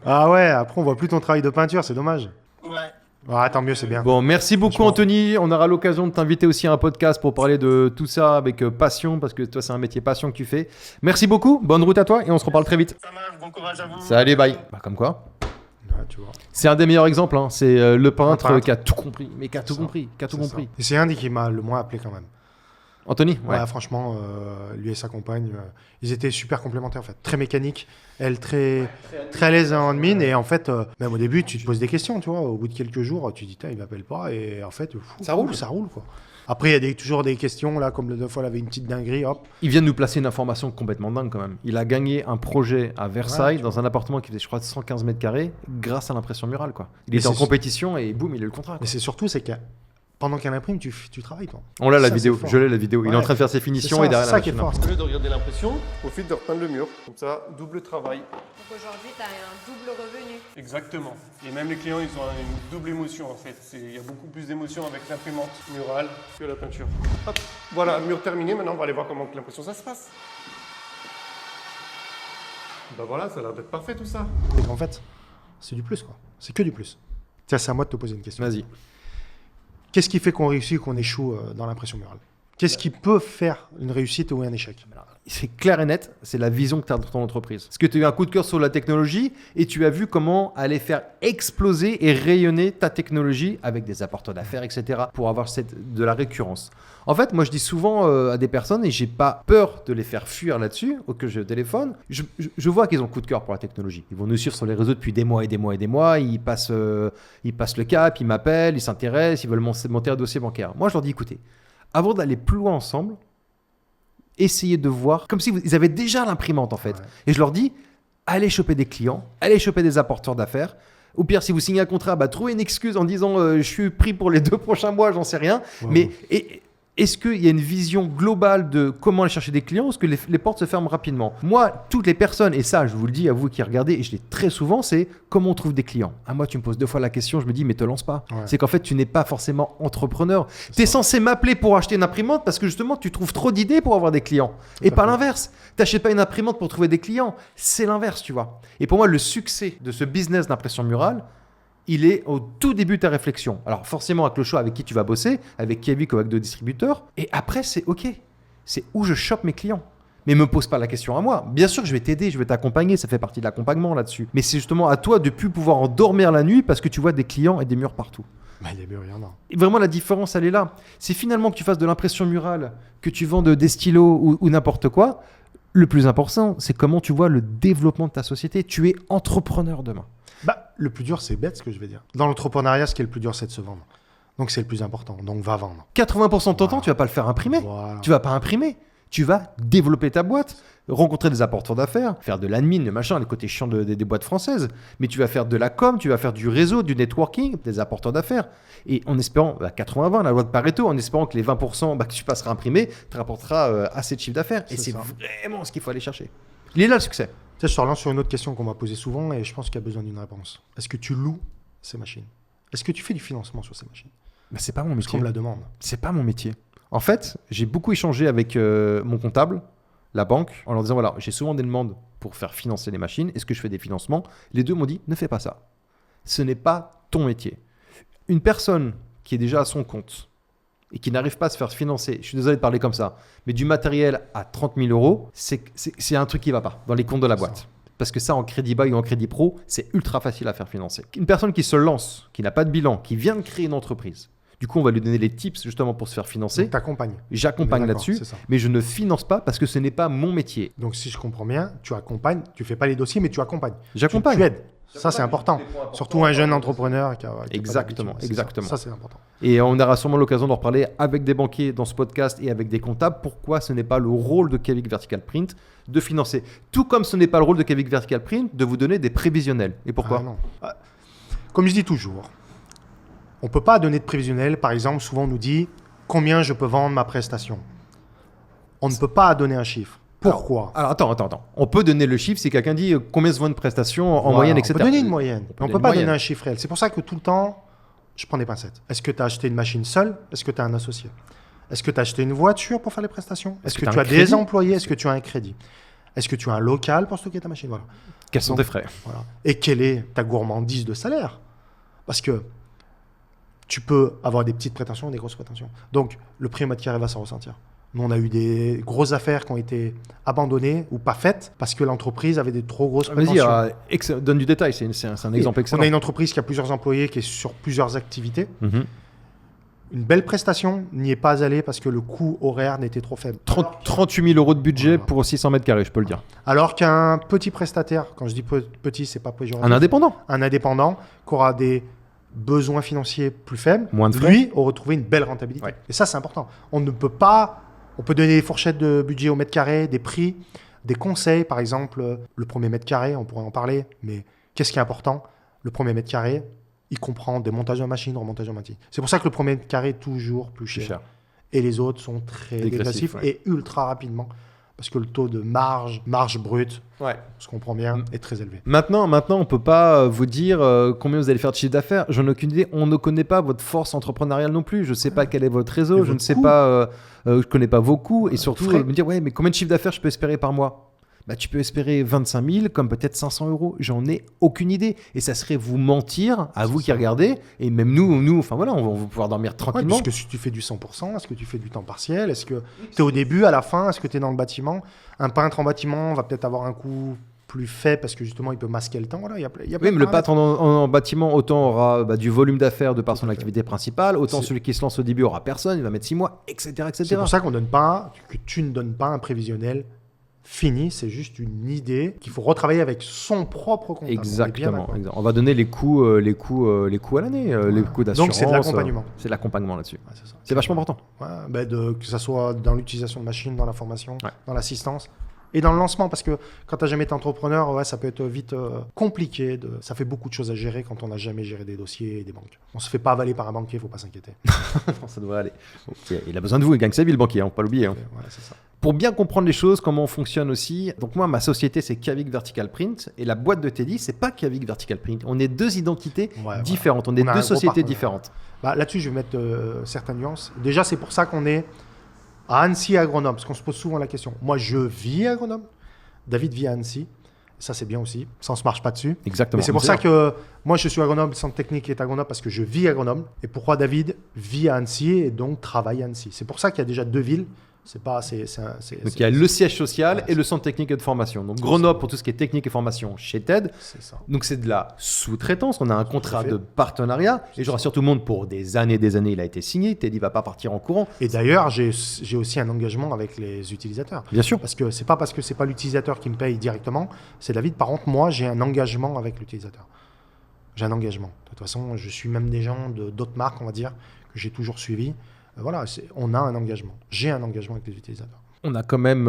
Ah ouais, après on voit plus ton travail de peinture, c'est dommage. Ouais. Ah, tant mieux, c'est bien. Bon, merci beaucoup Anthony. On aura l'occasion de t'inviter aussi à un podcast pour parler de tout ça avec passion, parce que toi, c'est un métier passion que tu fais. Merci beaucoup, bonne route à toi et on se reparle très vite. Ça marche, bon courage à vous. Salut, bye. Bah, comme quoi. Ouais, tu vois. C'est un des meilleurs exemples, hein. C'est le peintre, peintre qui a tout compris. Mais qui a tout ça. compris. Qui a tout C'est compris. ça. Et c'est un des qui m'a le moins appelé quand même. Anthony, ouais. Ouais, franchement, lui et sa compagne, ils étaient super complémentaires en fait. Très mécanique, elle très à l'aise en admin. Et en fait, même au début, tu te poses des questions, tu vois. Au bout de quelques jours, tu te dis, il m'appelle pas. Et en fait, Ça roule. quoi. Après, il y a toujours des questions, là, comme la deux fois, elle avait une petite dinguerie, hop. Il vient de nous placer une information complètement dingue quand même. Il a gagné un projet à Versailles Ouais, dans un appartement qui faisait, je crois, 115 mètres carrés grâce à l'impression murale, quoi. Il Mais était en c'est- compétition et boum, il a eu le contrat, quoi. Mais c'est surtout, c'est que pendant qu'elle imprime, tu travailles, toi. On l'a la Ça, vidéo, c'est fort. je l'ai la vidéo. Il est en Ouais. train de faire ses C'est finitions ça, et derrière c'est la ça qui est machine. fort. Au lieu de regarder l'impression, profite de repeindre le mur. Comme ça, double travail. Donc aujourd'hui, tu as un double revenu. Exactement. Et même les clients, ils ont une double émotion en fait. Il y a beaucoup plus d'émotion avec l'imprimante murale que la peinture. Hop, voilà, mur terminé. Maintenant, on va aller voir comment que l'impression ça se passe. Bah voilà, ça a l'air d'être parfait tout ça. Et qu'en fait, c'est du plus, quoi. C'est que du plus. Tiens, c'est à moi de te poser une question. Vas-y. Qu'est-ce qui fait qu'on réussit ou qu'on échoue dans l'impression murale? Qu'est-ce qui peut faire une réussite ou un échec? C'est clair et net, c'est la vision que tu as dans ton entreprise. Parce que tu as eu un coup de cœur sur la technologie et tu as vu comment aller faire exploser et rayonner ta technologie avec des apporteurs d'affaires, etc. pour avoir de la récurrence. En fait, moi je dis souvent à des personnes, et j'ai pas peur de les faire fuir là-dessus, ou que je téléphone, je vois qu'ils ont coup de cœur pour la technologie. Ils vont nous suivre sur les réseaux depuis des mois et des mois et des mois, ils passent le cap, ils m'appellent, ils s'intéressent, ils veulent monter un dossier bancaire. Moi je leur dis, écoutez, avant d'aller plus loin ensemble, essayez de voir, comme si ils avaient déjà l'imprimante en fait. Ouais. Et je leur dis, allez choper des clients, allez choper des apporteurs d'affaires. Ou pire, si vous signez un contrat, trouvez une excuse en disant je suis pris pour les 2 prochains mois, j'en sais rien. Ouais, Mais est-ce qu'il y a une vision globale de comment aller chercher des clients ou est-ce que les portes se ferment rapidement? Moi, toutes les personnes, et ça je vous le dis à vous qui regardez, et je l'ai très souvent, c'est comment on trouve des clients. À moi, tu me poses 2 fois la question, je me dis mais te lance pas. Ouais. C'est qu'en fait, tu n'es pas forcément entrepreneur. Tu es censé m'appeler pour acheter une imprimante parce que justement, tu trouves trop d'idées pour avoir des clients. Et pas l'inverse. Tu n'achètes pas une imprimante pour trouver des clients. C'est l'inverse, tu vois. Et pour moi, le succès de ce business d'impression murale, il est au tout début de ta réflexion. Alors forcément, avec le choix avec qui tu vas bosser, avec Kevik ou avec d'autres distributeurs. Et après, c'est OK. C'est où je chope mes clients. Mais me pose pas la question à moi. Bien sûr, je vais t'aider, je vais t'accompagner. Ça fait partie de l'accompagnement là-dessus. Mais c'est justement à toi de plus pouvoir en dormir la nuit parce que tu vois des clients et des murs partout. Bah, il y a mieux rien, non. Et vraiment, la différence, elle est là. C'est finalement que tu fasses de l'impression murale, que tu vends des stylos ou n'importe quoi. Le plus important, c'est comment tu vois le développement de ta société. Tu es entrepreneur demain. Bah, le plus dur, c'est bête ce que je vais dire. Dans l'entrepreneuriat, ce qui est le plus dur, c'est de se vendre. Donc, c'est le plus important. Donc, va vendre. 80% de ton temps, tu vas pas le faire imprimer. Voilà. Tu vas pas imprimer. Tu vas développer ta boîte, rencontrer des apporteurs d'affaires, faire de l'admin, le machin, le côté chiant des boîtes françaises. Mais tu vas faire de la com, tu vas faire du réseau, du networking, des apporteurs d'affaires. Et en espérant, 80-20, la loi de Pareto, en espérant que les 20% que tu passeras imprimer te rapportera assez de chiffre d'affaires. Et c'est ça. vraiment ce qu'il faut aller chercher. Il est là le succès. Tu sais, je te relance sur une autre question qu'on m'a posée souvent et je pense qu'il y a besoin d'une réponse. Est-ce que tu loues ces machines? Est-ce que tu fais du financement sur ces machines? Mais c'est pas mon Parce métier. qu'on me la demande. C'est pas mon métier. En fait, j'ai beaucoup échangé avec mon comptable, la banque, en leur disant voilà, j'ai souvent des demandes pour faire financer les machines. Est-ce que je fais des financements? Les deux m'ont dit ne fais pas ça. Ce n'est pas ton métier. Une personne qui est déjà à son compte et qui n'arrive pas à se faire financer, je suis désolé de parler comme ça, mais du matériel à 30 000 euros, c'est un truc qui ne va pas dans les comptes de la boîte. Parce que ça, en crédit bail ou en crédit pro, c'est ultra facile à faire financer. Une personne qui se lance, qui n'a pas de bilan, qui vient de créer une entreprise, du coup, on va lui donner les tips justement pour se faire financer. Donc, t'accompagnes. J'accompagne là-dessus, c'est ça. mais je ne finance pas parce que ce n'est pas mon métier. Donc, si je comprends bien, tu accompagnes, tu fais pas les dossiers, mais tu accompagnes. J'accompagne. Tu aides. Ça, c'est important. Surtout un jeune entrepreneur qui a Exactement, pas d'habitude. exactement. Ça, c'est important. Et on aura sûrement l'occasion d'en reparler avec des banquiers dans ce podcast et avec des comptables. Pourquoi ce n'est pas le rôle de Kavik Vertical Print de financer. Tout comme ce n'est pas le rôle de Kavik Vertical Print de vous donner des prévisionnels. Et pourquoi? Ah, non. Comme je dis toujours, on ne peut pas donner de prévisionnel. Par exemple, souvent on nous dit combien je peux vendre ma prestation. On ne peut pas donner un chiffre. Pourquoi? Alors attends. On peut donner le chiffre si quelqu'un dit combien se vend une prestation en Voilà, moyenne, etc. On peut donner une moyenne. On ne peut pas moyenne. donner un chiffre réel. C'est pour ça que tout le temps, je prends des pincettes. Est-ce que tu as acheté une machine seule? Est-ce que tu as un associé? Est-ce que tu as acheté une voiture pour faire les prestations? Est-ce que t'as tu un as des crédit? employés? Est-ce que tu as un crédit? Est-ce que tu as un local pour stocker ta machine? Voilà. Quels sont Donc, tes frais? Voilà. Et quelle est ta gourmandise de salaire? Parce que tu peux avoir des petites prétentions et des grosses prétentions. Donc, le prix au mètre carré va s'en ressentir. Nous, on a eu des grosses affaires qui ont été abandonnées ou pas faites parce que l'entreprise avait des trop grosses Vas-y, prétentions. donne du détail, c'est un exemple excellent. On a une entreprise qui a plusieurs employés, qui est sur plusieurs activités. Mhm. Une belle prestation n'y est pas allée parce que le coût horaire n'était trop faible. 38 000 euros de budget Voilà. pour 600 mètres carrés, je peux le dire. Alors qu'un petit prestataire, quand je dis petit, c'est pas péjoratif, Un indépendant. un indépendant qui aura des besoins financiers plus faibles, Moins de frais. lui aura retrouvé une belle rentabilité. Ouais. Et ça, c'est important. On ne peut pas... On peut donner des fourchettes de budget au mètre carré, des prix, des conseils. Par exemple, le premier mètre carré, on pourrait en parler, mais qu'est-ce qui est important? Le premier mètre carré, il comprend des montages de machines, remontage de machines. C'est pour ça que le premier mètre carré est toujours plus cher. Et les autres sont très dégressifs ouais. et ultra rapidement. Parce que le taux de marge brute, Ouais. ce qu'on comprend bien, est très élevé. Maintenant, on ne peut pas vous dire combien vous allez faire de chiffre d'affaires. J'en ai aucune idée. On ne connaît pas votre force entrepreneuriale non plus. Je ne sais pas quel est votre réseau. Et Je ne votre sais coût. pas. Je ne connais pas vos coûts. Et surtout, frais. me dire ouais, mais combien de chiffre d'affaires je peux espérer par mois? Bah, tu peux espérer 25 000 comme peut-être 500 euros. J'en ai aucune idée. Et ça serait vous mentir à vous qui regardez. Et même nous, enfin voilà, on va pouvoir dormir Ouais, tranquillement. puisque si tu fais du 100%, est-ce que tu fais du temps partiel? Est-ce que tu es au début, à la fin? Est-ce que tu es dans le bâtiment? Un peintre en bâtiment va peut-être avoir un coût plus faible parce que justement, il peut masquer le temps. Voilà, il y a plein Oui, de mais le paramètres. patron en bâtiment, autant aura du volume d'affaires de par Tout son à fait. activité principale, autant C'est- celui qui se lance au début aura personne, il va mettre 6 mois, etc. etc. C'est pour ça qu'on donne pas, que tu ne donnes pas un prévisionnel fini. C'est juste une idée qu'il faut retravailler avec son propre comptable. On est bien Exactement, d'accord. exact. On va donner les coûts à l'année, les coûts d'assurance. Donc, c'est de l'accompagnement. C'est de l'accompagnement là-dessus. Ouais, c'est ça. C'est vachement important. Ouais, que ça soit dans l'utilisation de machines, dans la formation, Ouais. dans l'assistance et dans le lancement. Parce que quand tu n'as jamais été entrepreneur, ouais, ça peut être vite compliqué. Ça fait beaucoup de choses à gérer quand on n'a jamais géré des dossiers et des banques. On se fait pas avaler par un banquier, il ne faut pas s'inquiéter. Ça devrait aller. Ok, il a besoin de vous, il gagne sa vie le banquier, faut pas l'oublier. Hein. Ouais, c'est ça. Pour bien comprendre les choses, comment on fonctionne aussi, donc moi, ma société, c'est Kavik Vertical Print, et la boîte de Teddy, c'est pas Kavik Vertical Print. On est deux identités Ouais, différentes, on On est a un deux gros sociétés partenaire. différentes. Bah, là-dessus, je vais mettre certaines nuances. Déjà, c'est pour ça qu'on est à Annecy et à Grenoble, parce qu'on se pose souvent la question. Moi, je vis à Grenoble. David vit à Annecy. Ça, c'est bien aussi. Ça, on ne se marche pas dessus. Exactement. Mais c'est pour ça que moi, je suis à Grenoble, le centre technique est à Grenoble, parce que je vis à Grenoble. Et pourquoi David vit à Annecy et donc travaille à Annecy? C'est pour ça qu'il y a déjà deux villes. C'est pas... Donc il y a le siège social Voilà, et le centre technique et de formation. Donc Grenoble pour tout ce qui est technique et formation chez TED. C'est ça. Donc c'est de la sous-traitance, on a un contrat fait. de partenariat et je ça. rassure tout le monde, pour des années, il a été signé, Teddy va pas partir en courant. Et d'ailleurs, j'ai aussi un engagement avec les utilisateurs. Bien sûr. Parce que c'est pas parce que c'est pas l'utilisateur qui me paye directement, c'est David. Par contre, moi, j'ai un engagement avec l'utilisateur. J'ai un engagement. De toute façon, je suis même des gens d'autres marques, on va dire, que j'ai toujours suivis. Voilà, on a un engagement. J'ai un engagement avec les utilisateurs. On a quand même,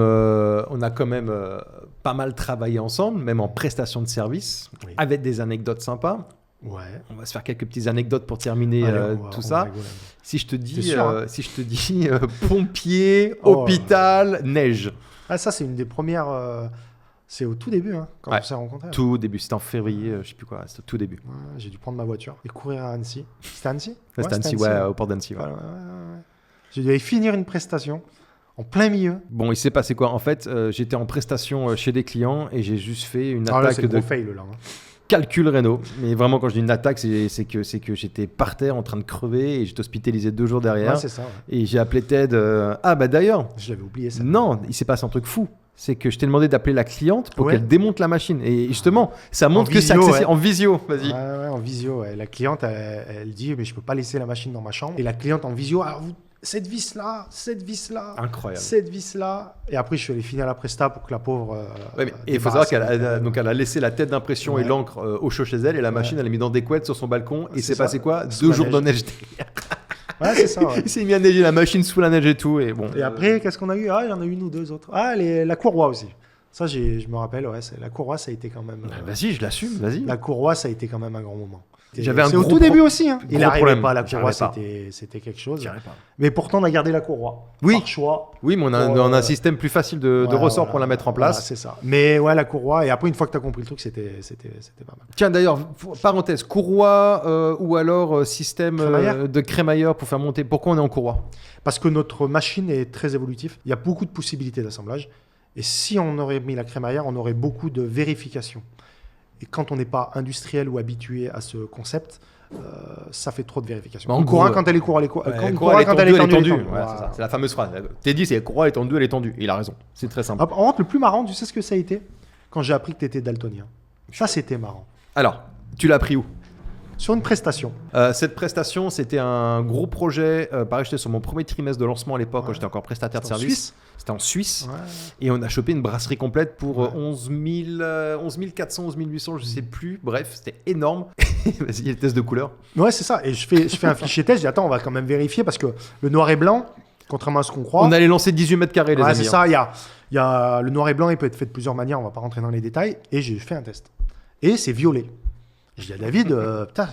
pas mal travaillé ensemble, même en prestation de service, Oui. avec des anecdotes sympas. Ouais. On va se faire quelques petites anecdotes pour terminer Allez, on va tout ça. rigoler. Si je te dis, C'est sûr, hein. pompier, Oh, hôpital, neige. Ah, ça, c'est une des premières C'est au tout début, hein, quand Ouais. on s'est rencontrés. Tout début, c'était en février, je sais plus quoi, c'était au tout début. Ouais, j'ai dû prendre ma voiture et courir à Annecy. C'était Annecy? C'était Annecy, ouais, au port d'Annecy. Ouais. Ouais. J'ai dû aller finir une prestation en plein milieu. Bon, il s'est passé quoi? En fait, j'étais en prestation chez des clients et j'ai juste fait une Ah là, c'est attaque le de gros fail, là. Hein. calcul réno. Mais vraiment, quand je dis une attaque, c'est que j'étais par terre en train de crever et j'étais hospitalisé 2 jours derrière. Ouais, c'est ça. Ouais. Et j'ai appelé Ted. Ah, bah d'ailleurs, Je l'avais oublié, ça. non, il s'est passé un truc fou. C'est que je t'ai demandé d'appeler la cliente pour Ouais. qu'elle démonte la machine. Et justement, ça montre que c'est visio, accessible ouais. en visio. Vas-y. Ouais, en visio. Ouais. La cliente, elle dit, mais je peux pas laisser la machine dans ma chambre. Et la cliente en visio, alors, cette vis-là, cette vis-là, Incroyable. cette vis-là. Et après, je suis allé finir la presta pour que la pauvre. Ouais, mais il faut savoir débarrasse. qu'elle a laissé la tête d'impression et Ouais. l'encre au chaud chez elle et la machine, elle l'a mis dans des couettes sur son balcon. Et C'est c'est passé ça. quoi? Sous 2 la jours de neige. neige derrière. Ouais, c'est ça. Ouais. Il s'est mis à neiger la machine sous la neige et tout. Et bon. Et après, qu'est-ce qu'on a eu? Ah, il y en a une ou deux autres. Ah, la courroie aussi. Ça, je me rappelle, ouais, la courroie, ça a été quand même. Vas-y, je l'assume, vas-y. La courroie, ça a été quand même un grand moment. J'avais un C'est au gros tout début aussi. Hein. Il gros n'arrivait problème. pas à la J'y courroie, arrivais pas. c'était quelque chose. J'y arrive pas. Mais pourtant, on a gardé la courroie. Oui. Par choix. Oui, mais on a un système plus facile de Voilà, ressort voilà, pour la mettre en voilà, place. c'est ça. Mais ouais, la courroie. Et après, une fois que tu as compris le truc, c'était pas mal. Tiens, d'ailleurs, parenthèse, courroie ou alors système Crémaillère de crémailleur pour faire monter. Pourquoi on est en courroie? Parce que notre machine est très évolutive. Il y a beaucoup de possibilités d'assemblage. Et si on aurait mis la crémaillère, on aurait beaucoup de vérifications. Et quand on n'est pas industriel ou habitué à ce concept, ça fait trop de vérifications. Bah, en Une courroie, gros, quand elle est courroie, elle est Ouais, courroie. la courroie, Quand elle est tendue, Ouais, Voilà. c'est ça, c'est la fameuse phrase. T'es dit, c'est courroie, elle est tendue, elle est tendue. Il a raison. C'est très simple. En revanche, le plus marrant, tu sais ce que ça a été? Quand j'ai appris que tu étais daltonien. Ça, c'était marrant. Alors, tu l'as appris où? Sur une prestation. Cette prestation, c'était un gros projet. Pareil, j'étais sur mon premier trimestre de lancement à l'époque, quand j'étais encore prestataire de C'était en service. Suisse. C'était en Suisse. Ouais. Et on a chopé une brasserie complète pour Ouais. 11 400, 11 800, je sais plus. Bref, c'était énorme. Vas-y, les tests de couleur. Ouais, c'est ça. Et je fais un fichier test. Je dis, attends, on va quand même vérifier parce que le noir et blanc, contrairement à ce qu'on croit. On allait lancer 18 mètres carrés, les Ouais, amis. c'est hein. ça. Il y a le noir et blanc, il peut être fait de plusieurs manières. On va pas rentrer dans les détails. Et j'ai fait un test. Et c'est violet. Je dis à David, putain,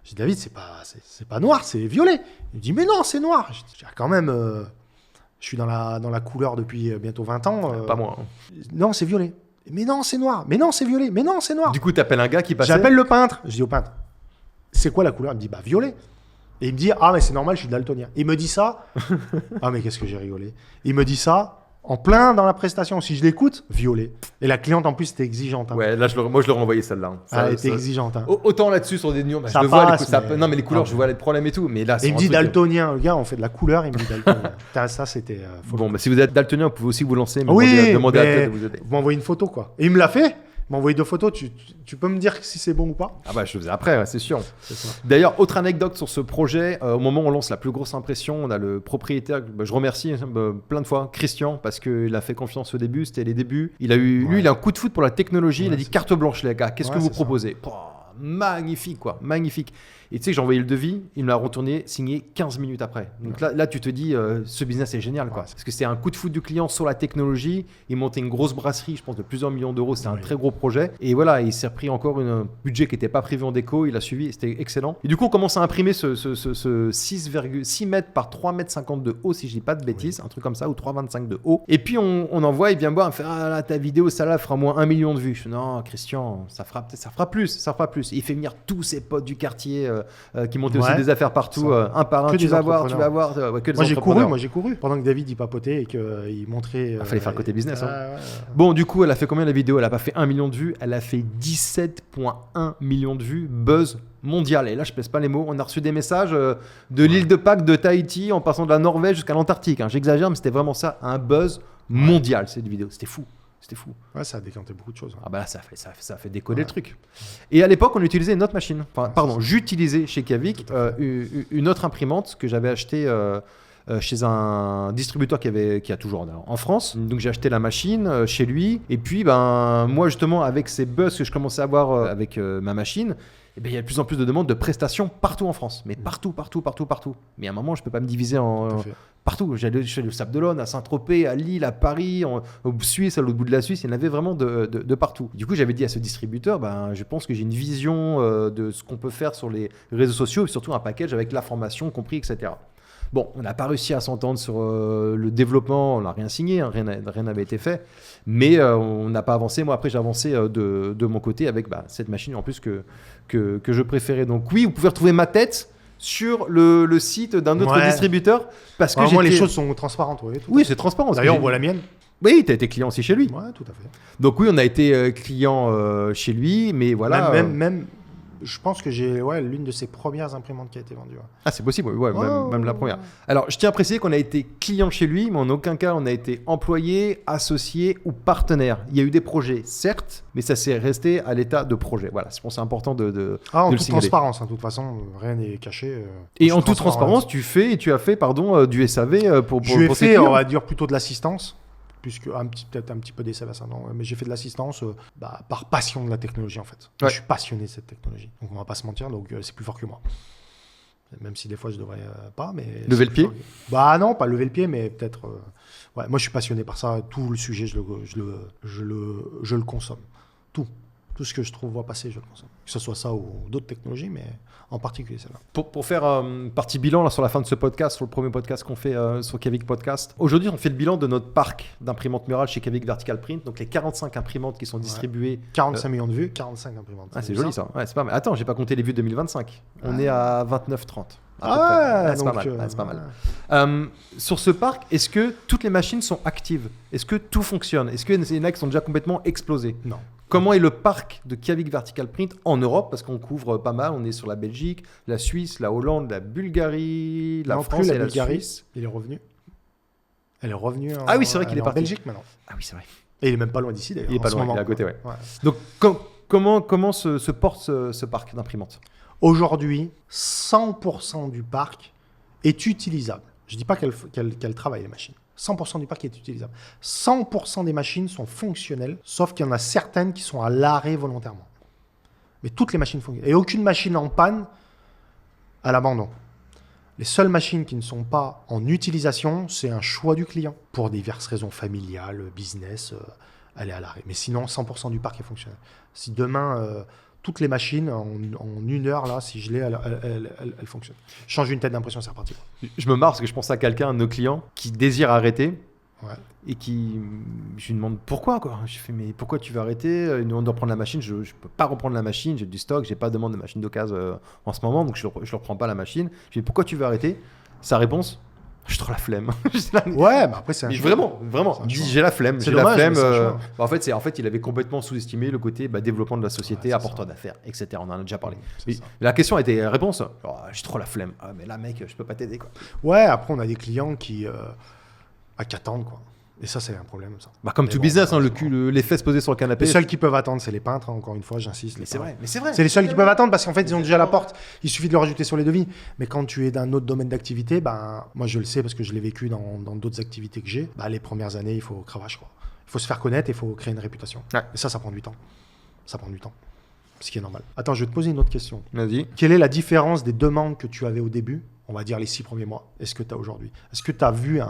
je dis, David, c'est pas noir, c'est violet. Il me dit, mais non, c'est noir. Je dis, ah, quand même, je suis dans la couleur depuis bientôt 20 ans. Pas moi. hein. Non, c'est violet. Mais non, c'est noir. Mais non, c'est violet. Mais non, c'est noir. Du coup, t'appelles un gars qui passait. J'appelle le peintre. Je dis au peintre, c'est quoi la couleur? Il me dit, bah violet. Et il me dit, ah mais c'est normal, je suis daltonien. Il me dit ça. Ah mais qu'est-ce que j'ai rigolé. Il me dit ça en plein dans la prestation. Si je l'écoute, violet. Et la cliente en plus était exigeante. Hein. Ouais, là, je l'aurais envoyé celle-là. hein. Ça- Elle était ça- exigeante. Hein. Autant là-dessus sur des nuances, bah, Ça je le vois, passe, mais- non mais les couleurs, Ah, je vois les problèmes et tout, mais là Et c'est il me un dit truc, daltonien. Le gars, on fait de la couleur. Il me dit daltonien. Putain, ça c'était. Faut le- Bon, bah, si vous êtes daltonien, vous pouvez aussi vous lancer, mais Oui, demandez à mais Ted de vous aider. vous m'envoyez une photo quoi. Et il me l'a fait. Il m'a envoyé 2 photos. Tu peux me dire si c'est bon ou pas? Ah bah je le faisais après, ouais, c'est sûr. C'est ça. D'ailleurs, autre anecdote sur ce projet, au moment où on lance la plus grosse impression, on a le propriétaire, bah, je remercie plein de fois, Christian, parce qu'il a fait confiance au début, c'était les débuts. Il a eu, lui, il a un coup de foot pour la technologie, il a Ouais, dit c'est carte blanche les gars, qu'est-ce Ouais, que vous c'est ça. proposez? Magnifique quoi, magnifique. Et tu sais, j'ai envoyé le devis, il me l'a retourné, signé 15 minutes après. Donc là, tu te dis, ce business est génial quoi. Ouais. Parce que c'est un coup de foot du client sur la technologie. Il montait une grosse brasserie, je pense de plusieurs millions d'euros, c'était un Oui. très gros projet. Et voilà, il s'est repris encore un budget qui n'était pas prévu en déco, il a suivi, c'était excellent. Et du coup, on commence à imprimer ce 6,6 mètres par 3 mètres 50 de haut, si je dis pas de bêtises, un truc comme ça, ou 3,25 de haut. Et puis on envoie, il vient me voir, il me fait, ah là, ta vidéo, ça là fera moins 1 million de vues. Je fais, non, Christian, ça fera plus. Et il fait venir tous ses potes du quartier qui montaient aussi Ouais. des affaires partout, Ça. un par un, Que tu des vas voir, entrepreneurs. ouais, que des Moi entrepreneurs. j'ai couru. Pendant que David y papotait et qu'il montrait. fallait faire le côté business, hein. ouais. Bon, du coup, elle a fait combien la vidéo? Elle a pas fait 1 million de vues, elle a fait 17,1 millions de vues, buzz mondial. Et là, je pèse pas les mots. On a reçu des messages de l'île de Pâques, de Tahiti, en passant de la Norvège jusqu'à l'Antarctique. hein. J'exagère, mais c'était vraiment ça, un buzz mondial, cette vidéo. C'était fou. Ouais, ça a décanté beaucoup de choses. Ah bah là, ça a fait décoller Ouais. le truc. Et à l'époque, on utilisait une autre machine. Enfin, pardon, j'utilisais chez Kavik une autre imprimante que j'avais achetée chez un distributeur qui a toujours en France. Donc j'ai acheté la machine chez lui. Et puis, ben, moi, justement, avec ces buzz que je commençais à avoir avec ma machine, eh ben, il y a de plus en plus de demandes de prestations partout en France. Mais partout. Mais à un moment, je peux pas me diviser Tout à en... fait. Partout, j'allais chez le Sable d'Olonne, à Saint-Tropez, à Lille, à Paris, au Suisse, à l'autre bout de la Suisse, il y en avait vraiment de partout. Du coup, j'avais dit à ce distributeur, ben, je pense que j'ai une vision de ce qu'on peut faire sur les réseaux sociaux, et surtout un package avec la formation compris, etc. Bon, on n'a pas réussi à s'entendre sur le développement, on n'a rien signé, hein, rien n'avait été fait, mais on n'a pas avancé. Moi, après, j'ai avancé de mon côté avec cette machine en plus que je préférais. Donc oui, vous pouvez retrouver ma tête sur le site d'un autre distributeur parce que moi, les choses sont transparentes. Oui, c'est transparent. D'ailleurs, on voit la mienne. Oui, tu as été client aussi chez lui. Ouais, tout à fait. Donc oui, on a été client chez lui, mais voilà. Même je pense que j'ai l'une de ses premières imprimantes qui a été vendue. Ouais. Ah, c'est possible, même la première. Alors, je tiens à préciser qu'on a été client chez lui, mais en aucun cas on a été employé, associé ou partenaire. Il y a eu des projets, certes, mais ça s'est resté à l'état de projet. Voilà, c'est important de en le toute signaler. transparence, de toute façon, rien n'est caché. Et en toute transparence, tu as fait du SAV pour Je pour ces fait, clients. on va dire, plutôt de l'assistance. Puisque peut-être un petit peu d'essai, mais j'ai fait de l'assistance par passion de la technologie en fait. Moi, je suis passionné de cette technologie, donc on va pas se mentir, donc c'est plus fort que moi. Même si des fois je devrais pas, mais lever le pied. Non, pas lever le pied, mais peut-être. Moi, je suis passionné par ça. Tout le sujet, je le consomme. Tout ce que je trouve voit passer, je le consomme. Que ce soit ça ou d'autres technologies, mais en particulier celle-là. Pour faire partie bilan là, sur la fin de ce podcast, sur le premier podcast qu'on fait sur Kavik Podcast, aujourd'hui on fait le bilan de notre parc d'imprimantes murales chez Kavik Vertical Print, donc les 45 45 qui sont distribuées. 45 millions de vues, 45 imprimantes. Ah, c'est joli ça. Ouais, c'est pas mal. Attends, j'ai pas compté les vues 2025. On est à 29-30. C'est pas mal. Sur ce parc, est-ce que toutes les machines sont actives? Est-ce que tout fonctionne? Est-ce que y en a qui sont déjà complètement explosées? Non. Comment est le parc de Kavik Vertical Print en Europe? Parce qu'on couvre pas mal. On est sur la Belgique, la Suisse, la Hollande, la Bulgarie, la France et la Suisse. Il est revenu. Elle est revenue Ah oui, c'est vrai qu'il est en parti. Belgique maintenant. Ah oui, c'est vrai. Et il est même pas loin d'ici d'ailleurs. Il est pas en ce loin, moment, il est à côté, ouais. Ouais. Donc, comment se porte ce parc d'imprimantes? Aujourd'hui, 100% du parc est utilisable. Je ne dis pas qu'elle travaille, les machines. 100% du parc est utilisable. 100% des machines sont fonctionnelles, sauf qu'il y en a certaines qui sont à l'arrêt volontairement. Mais toutes les machines fonctionnent. Et aucune machine en panne à l'abandon. Les seules machines qui ne sont pas en utilisation, c'est un choix du client. Pour diverses raisons familiales, business, elle est à l'arrêt. Mais sinon, 100% du parc est fonctionnel. Si demain, toutes les machines, en 1 heure, là, si je l'ai, elle fonctionne. Je change une tête d'impression, c'est reparti. Je me marre parce que je pense à quelqu'un, un de nos clients, qui désire arrêter. Ouais. Et je lui demande pourquoi, quoi. Je fais, mais pourquoi tu veux arrêter? Il nous demande de reprendre la machine. Je ne peux pas reprendre la machine, j'ai du stock, j'ai pas de demande de machine d'occasion en ce moment, donc je ne reprends pas la machine. Je lui dis, pourquoi tu veux arrêter? Sa réponse, j'ai trop la flemme. Ouais, mais après, c'est un choix. Vraiment. J'ai la flemme. C'est J'ai dommage, la mais c'est un flemme. choix. En fait, il avait complètement sous-estimé le côté développement de la société, apporteur d'affaires, etc. On en a déjà parlé. C'est ça. La question était la réponse. Oh, j'ai trop la flemme. Ah, mais là, mec, je peux pas t'aider, quoi. Ouais, après, on a des clients qui attendent, quoi. Et ça, c'est un problème, ça. Comme Mais tout bon, business, les fesses posées sur le canapé. Les seuls qui peuvent attendre, c'est les peintres, hein, encore une fois, j'insiste. Mais c'est vrai. C'est les seuls qui peuvent attendre parce qu'en fait, ils ont déjà la porte. Il suffit de le rajouter sur les devis. Mais quand tu es d'un autre domaine d'activité, moi, je le sais parce que je l'ai vécu dans d'autres activités que j'ai. Les premières années, il faut cravache, quoi. Il faut se faire connaître et il faut créer une réputation. Ouais. Et ça prend du temps. Ça prend du temps. Ce qui est normal. Attends, je vais te poser une autre question. Vas-y. Quelle est la différence des demandes que tu avais au début, on va dire les 6 premiers mois, est-ce que tu as aujourd'hui? Est-ce que tu as vu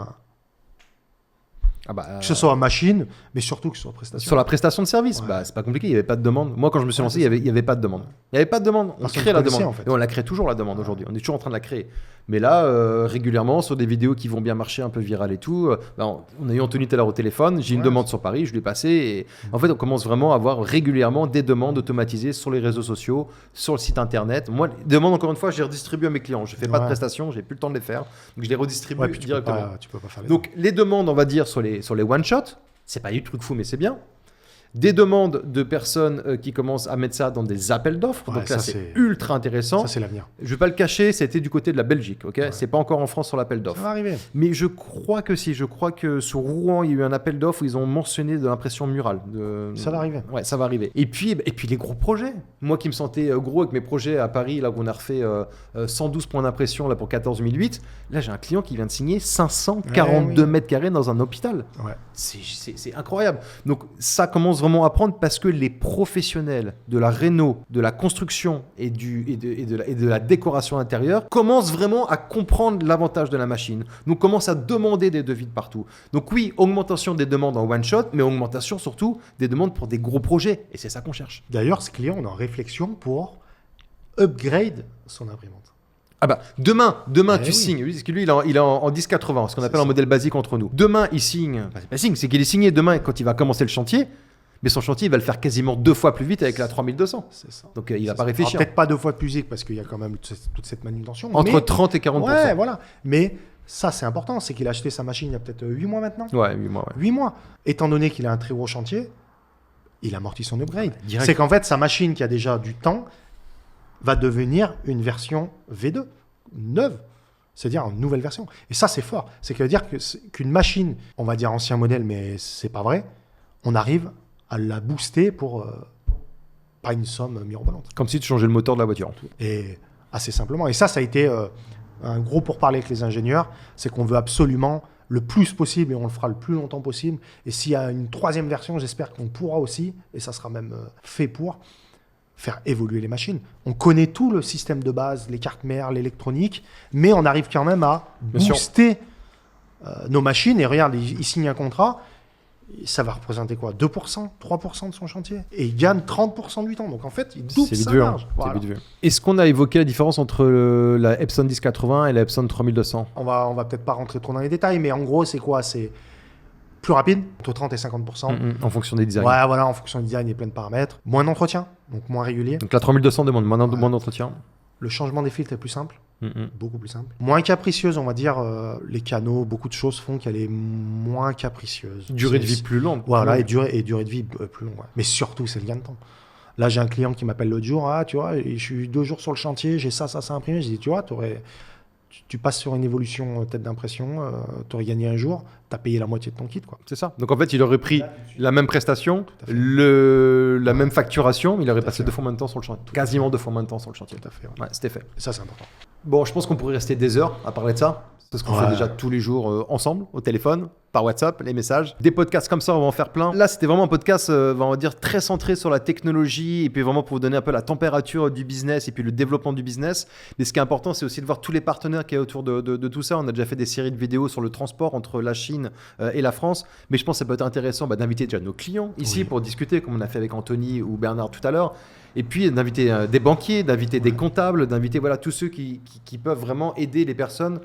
que ce soit en machine, mais surtout que ce soit en prestation? Sur la prestation de service, Ouais. c'est pas compliqué, il n'y avait pas de demande. Moi, quand je me suis lancé, il y avait pas de demande. Il n'y avait pas de demande. On Personne crée la ne connaissait, demande. en fait. Et on la crée toujours, la demande, aujourd'hui. On est toujours en train de la créer. Mais là, régulièrement, sur des vidéos qui vont bien marcher, un peu virales et tout, on a eu Anthony tout à l'heure au téléphone, j'ai une demande sur Paris, je lui ai passé. Et en fait, on commence vraiment à avoir régulièrement des demandes automatisées sur les réseaux sociaux, sur le site internet. Moi, les demandes, encore une fois, je les redistribue à mes clients. Je ne fais pas de prestations, j'ai plus le temps de les faire. Donc, je les redistribue Puis directement. tu peux pas faire les Donc, les demandes, on va dire, sur les one-shots, c'est pas du truc fou, mais c'est bien. Des demandes de personnes qui commencent à mettre ça dans des appels d'offres. Ouais, donc là, ça, c'est ultra intéressant. Ça, c'est l'avenir. Je vais pas le cacher, c'était du côté de la Belgique. Ok, c'est pas encore en France sur l'appel Ça d'offres. va arriver. Mais je crois que si. Je crois que sur Rouen, il y a eu un appel d'offres où ils ont mentionné de l'impression murale. Ça va arriver. Ouais, ça va arriver. Et puis les gros projets. Moi qui me sentais gros avec mes projets à Paris, là où on a refait 112 points d'impression là pour 14 008. Là, j'ai un client qui vient de signer 542 mètres carrés dans un hôpital. Ouais. C'est incroyable. Donc ça commence vraiment à prendre parce que les professionnels de la réno, de la construction et de la décoration intérieure commencent vraiment à comprendre l'avantage de la machine. Donc commencent à demander des devis de partout. Donc oui, augmentation des demandes en one shot, mais augmentation surtout des demandes pour des gros projets. Et c'est ça qu'on cherche. D'ailleurs, ce client, on est en réflexion pour upgrade son imprimante. Ah bah, demain Eh tu oui. signes. Lui, parce que lui, il est en 1080, ce qu'on appelle un modèle basique entre nous. Demain, il signe. Bah, c'est pas signe, c'est qu'il est signé demain quand il va commencer le chantier. Mais son chantier, il va le faire quasiment 2 fois plus vite avec la 3200. C'est ça. Donc, il va C'est pas ça. réfléchir. Alors, peut-être pas 2 fois plus vite parce qu'il y a quand même toute cette manutention. Entre mais... 30 et 40%. Ouais, voilà. Mais ça, c'est important. C'est qu'il a acheté sa machine il y a peut-être 8 mois maintenant. Ouais, 8 mois, ouais. 8 mois. Étant donné qu'il a un très gros chantier, il amortit son upgrade. direct. C'est qu'en fait, sa machine qui a déjà du temps va devenir une version V2, neuve. C'est-à-dire une nouvelle version. Et ça, c'est fort. C'est que veut dire qu'une machine, on va dire ancien modèle, mais c'est pas vrai, on arrive à la booster pour pas une somme mirobolante. Comme si tu changeais le moteur de la voiture. Et assez simplement. Et ça a été un gros pourparler avec les ingénieurs. C'est qu'on veut absolument le plus possible et on le fera le plus longtemps possible. Et s'il y a une 3e version, j'espère qu'on pourra aussi, et ça sera même fait pour, faire évoluer les machines. On connaît tout le système de base, les cartes mères, l'électronique, mais on arrive quand même à Bien sûr. booster nos machines. Et regarde, il signe un contrat. Ça va représenter quoi? 2%, 3% de son chantier. Et il gagne 30% du temps. Donc en fait, il double C'est vite sa vu. Hein. marge. C'est Voilà. vite vu. Est-ce qu'on a évoqué la différence entre la Epson 1080 et la Epson 3200? On va peut-être pas rentrer trop dans les détails, mais en gros, c'est quoi? C'est plus rapide, entre 30 et 50%. En fonction des designs. Ouais, voilà, en fonction du design et plein de paramètres. Moins d'entretien, donc moins régulier. Donc la 3200 demande moins d'entretien. Le changement des filtres est plus simple, Mm-mm. beaucoup plus simple. Moins capricieuse, on va dire. Les canaux, beaucoup de choses font qu'elle est moins capricieuse. Durée de vie plus longue. Voilà, Plus et durée de vie plus longue. Ouais. Mais surtout, c'est le gain de temps. Là, j'ai un client qui m'appelle l'autre jour. Ah, tu vois, je suis 2 jours sur le chantier, j'ai ça imprimé. Je dis, tu vois, tu passes sur une évolution tête d'impression, tu aurais gagné un jour, tu as payé la moitié de ton kit, quoi. C'est ça. Donc en fait, il aurait pris la même prestation, à fait. la même facturation, mais il aurait Tout à passé fait. 2 fois moins de temps sur le chantier. Quasiment 2 fois moins de temps sur le chantier. Tout à fait. Ouais. Ouais, c'était fait. Et ça, c'est important. Bon, je pense qu'on pourrait rester des heures à parler de ça. C'est ce qu'on Ouais. fait déjà tous les jours ensemble, au téléphone, par WhatsApp, les messages. Des podcasts comme ça, on va en faire plein. Là, c'était vraiment un podcast, on va dire, très centré sur la technologie et puis vraiment pour vous donner un peu la température du business et puis le développement du business. Mais ce qui est important, c'est aussi de voir tous les partenaires qu'il y a autour de tout ça. On a déjà fait des séries de vidéos sur le transport entre la Chine et la France. Mais je pense que ça peut être intéressant d'inviter déjà nos clients ici Oui. pour discuter, comme on a fait avec Anthony ou Bernard tout à l'heure. Et puis d'inviter des banquiers, d'inviter des comptables, d'inviter voilà, tous ceux qui peuvent vraiment aider les personnes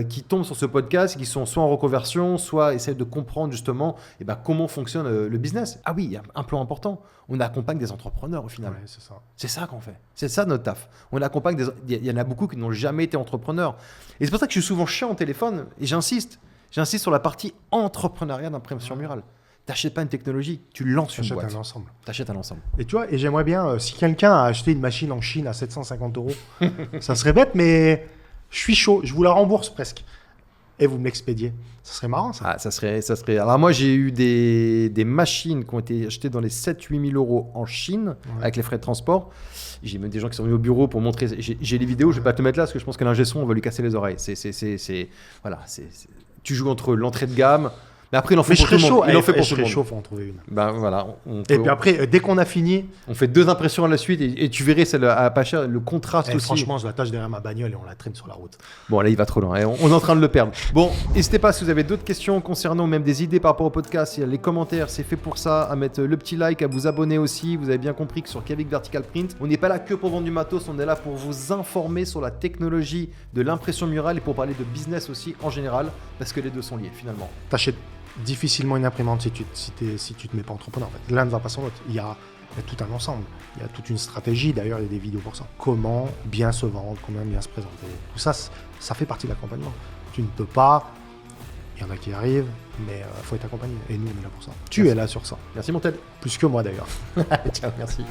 qui tombent sur ce podcast, qui sont soit en reconversion, soit essaient de comprendre justement comment fonctionne le business. Ah oui, il y a un plan important. On accompagne des entrepreneurs au final. Ouais, c'est ça. C'est ça qu'on fait. C'est ça notre taf. On accompagne il y en a beaucoup qui n'ont jamais été entrepreneurs. Et c'est pour ça que je suis souvent chiant au téléphone et j'insiste. J'insiste sur la partie entrepreneuriat d'impression murale. T'achètes pas une technologie, tu lances une T'achètes boîte. un ensemble. T'achètes un ensemble. Et tu vois, et j'aimerais bien, si quelqu'un a acheté une machine en Chine à 750 €, ça serait bête, mais je suis chaud, je vous la rembourse presque. Et vous me l'expédiez. Ça serait marrant, ça. Ah, ça serait. Alors moi, j'ai eu des machines qui ont été achetées dans les 7-8 000 € en Chine avec les frais de transport. J'ai même des gens qui sont venus au bureau pour montrer. J'ai les vidéos, je vais pas te mettre là parce que je pense que l'ingé son, on va lui casser les oreilles. Voilà, tu joues entre l'entrée de gamme. Mais après, il en fait Mais je pour tout serais le monde. chaud, Il en fait pour je tout le serais chaud, monde. faut en trouver une. Ben voilà, Et puis après, dès qu'on a fini, on fait 2 impressions à la suite et tu verrais celle à pas cher, le contraste aussi. franchement, je l'attache derrière ma bagnole et on la traîne sur la route. Bon, là, il va trop loin. On est en train de le perdre. Bon, n'hésitez pas si vous avez d'autres questions concernant ou même des idées par rapport au podcast. Il y a les commentaires, c'est fait pour ça. À mettre le petit like, à vous abonner aussi. Vous avez bien compris que sur Kavik Vertical Print, on n'est pas là que pour vendre du matos. On est là pour vous informer sur la technologie de l'impression murale et pour parler de business aussi en général, parce que les deux sont liés finalement. T'achètes difficilement une imprimante si tu te mets pas entrepreneur. En fait. L'un ne va pas sans l'autre. Il y a tout un ensemble. Il y a toute une stratégie. D'ailleurs, il y a des vidéos pour ça. Comment bien se vendre, comment bien se présenter. Tout ça, ça fait partie de l'accompagnement. Tu ne peux pas. Il y en a qui arrivent, mais il faut être accompagné. Et nous, on est là pour ça. Tu es là sur ça. Merci mon Ted. Plus que moi d'ailleurs. Ciao, merci.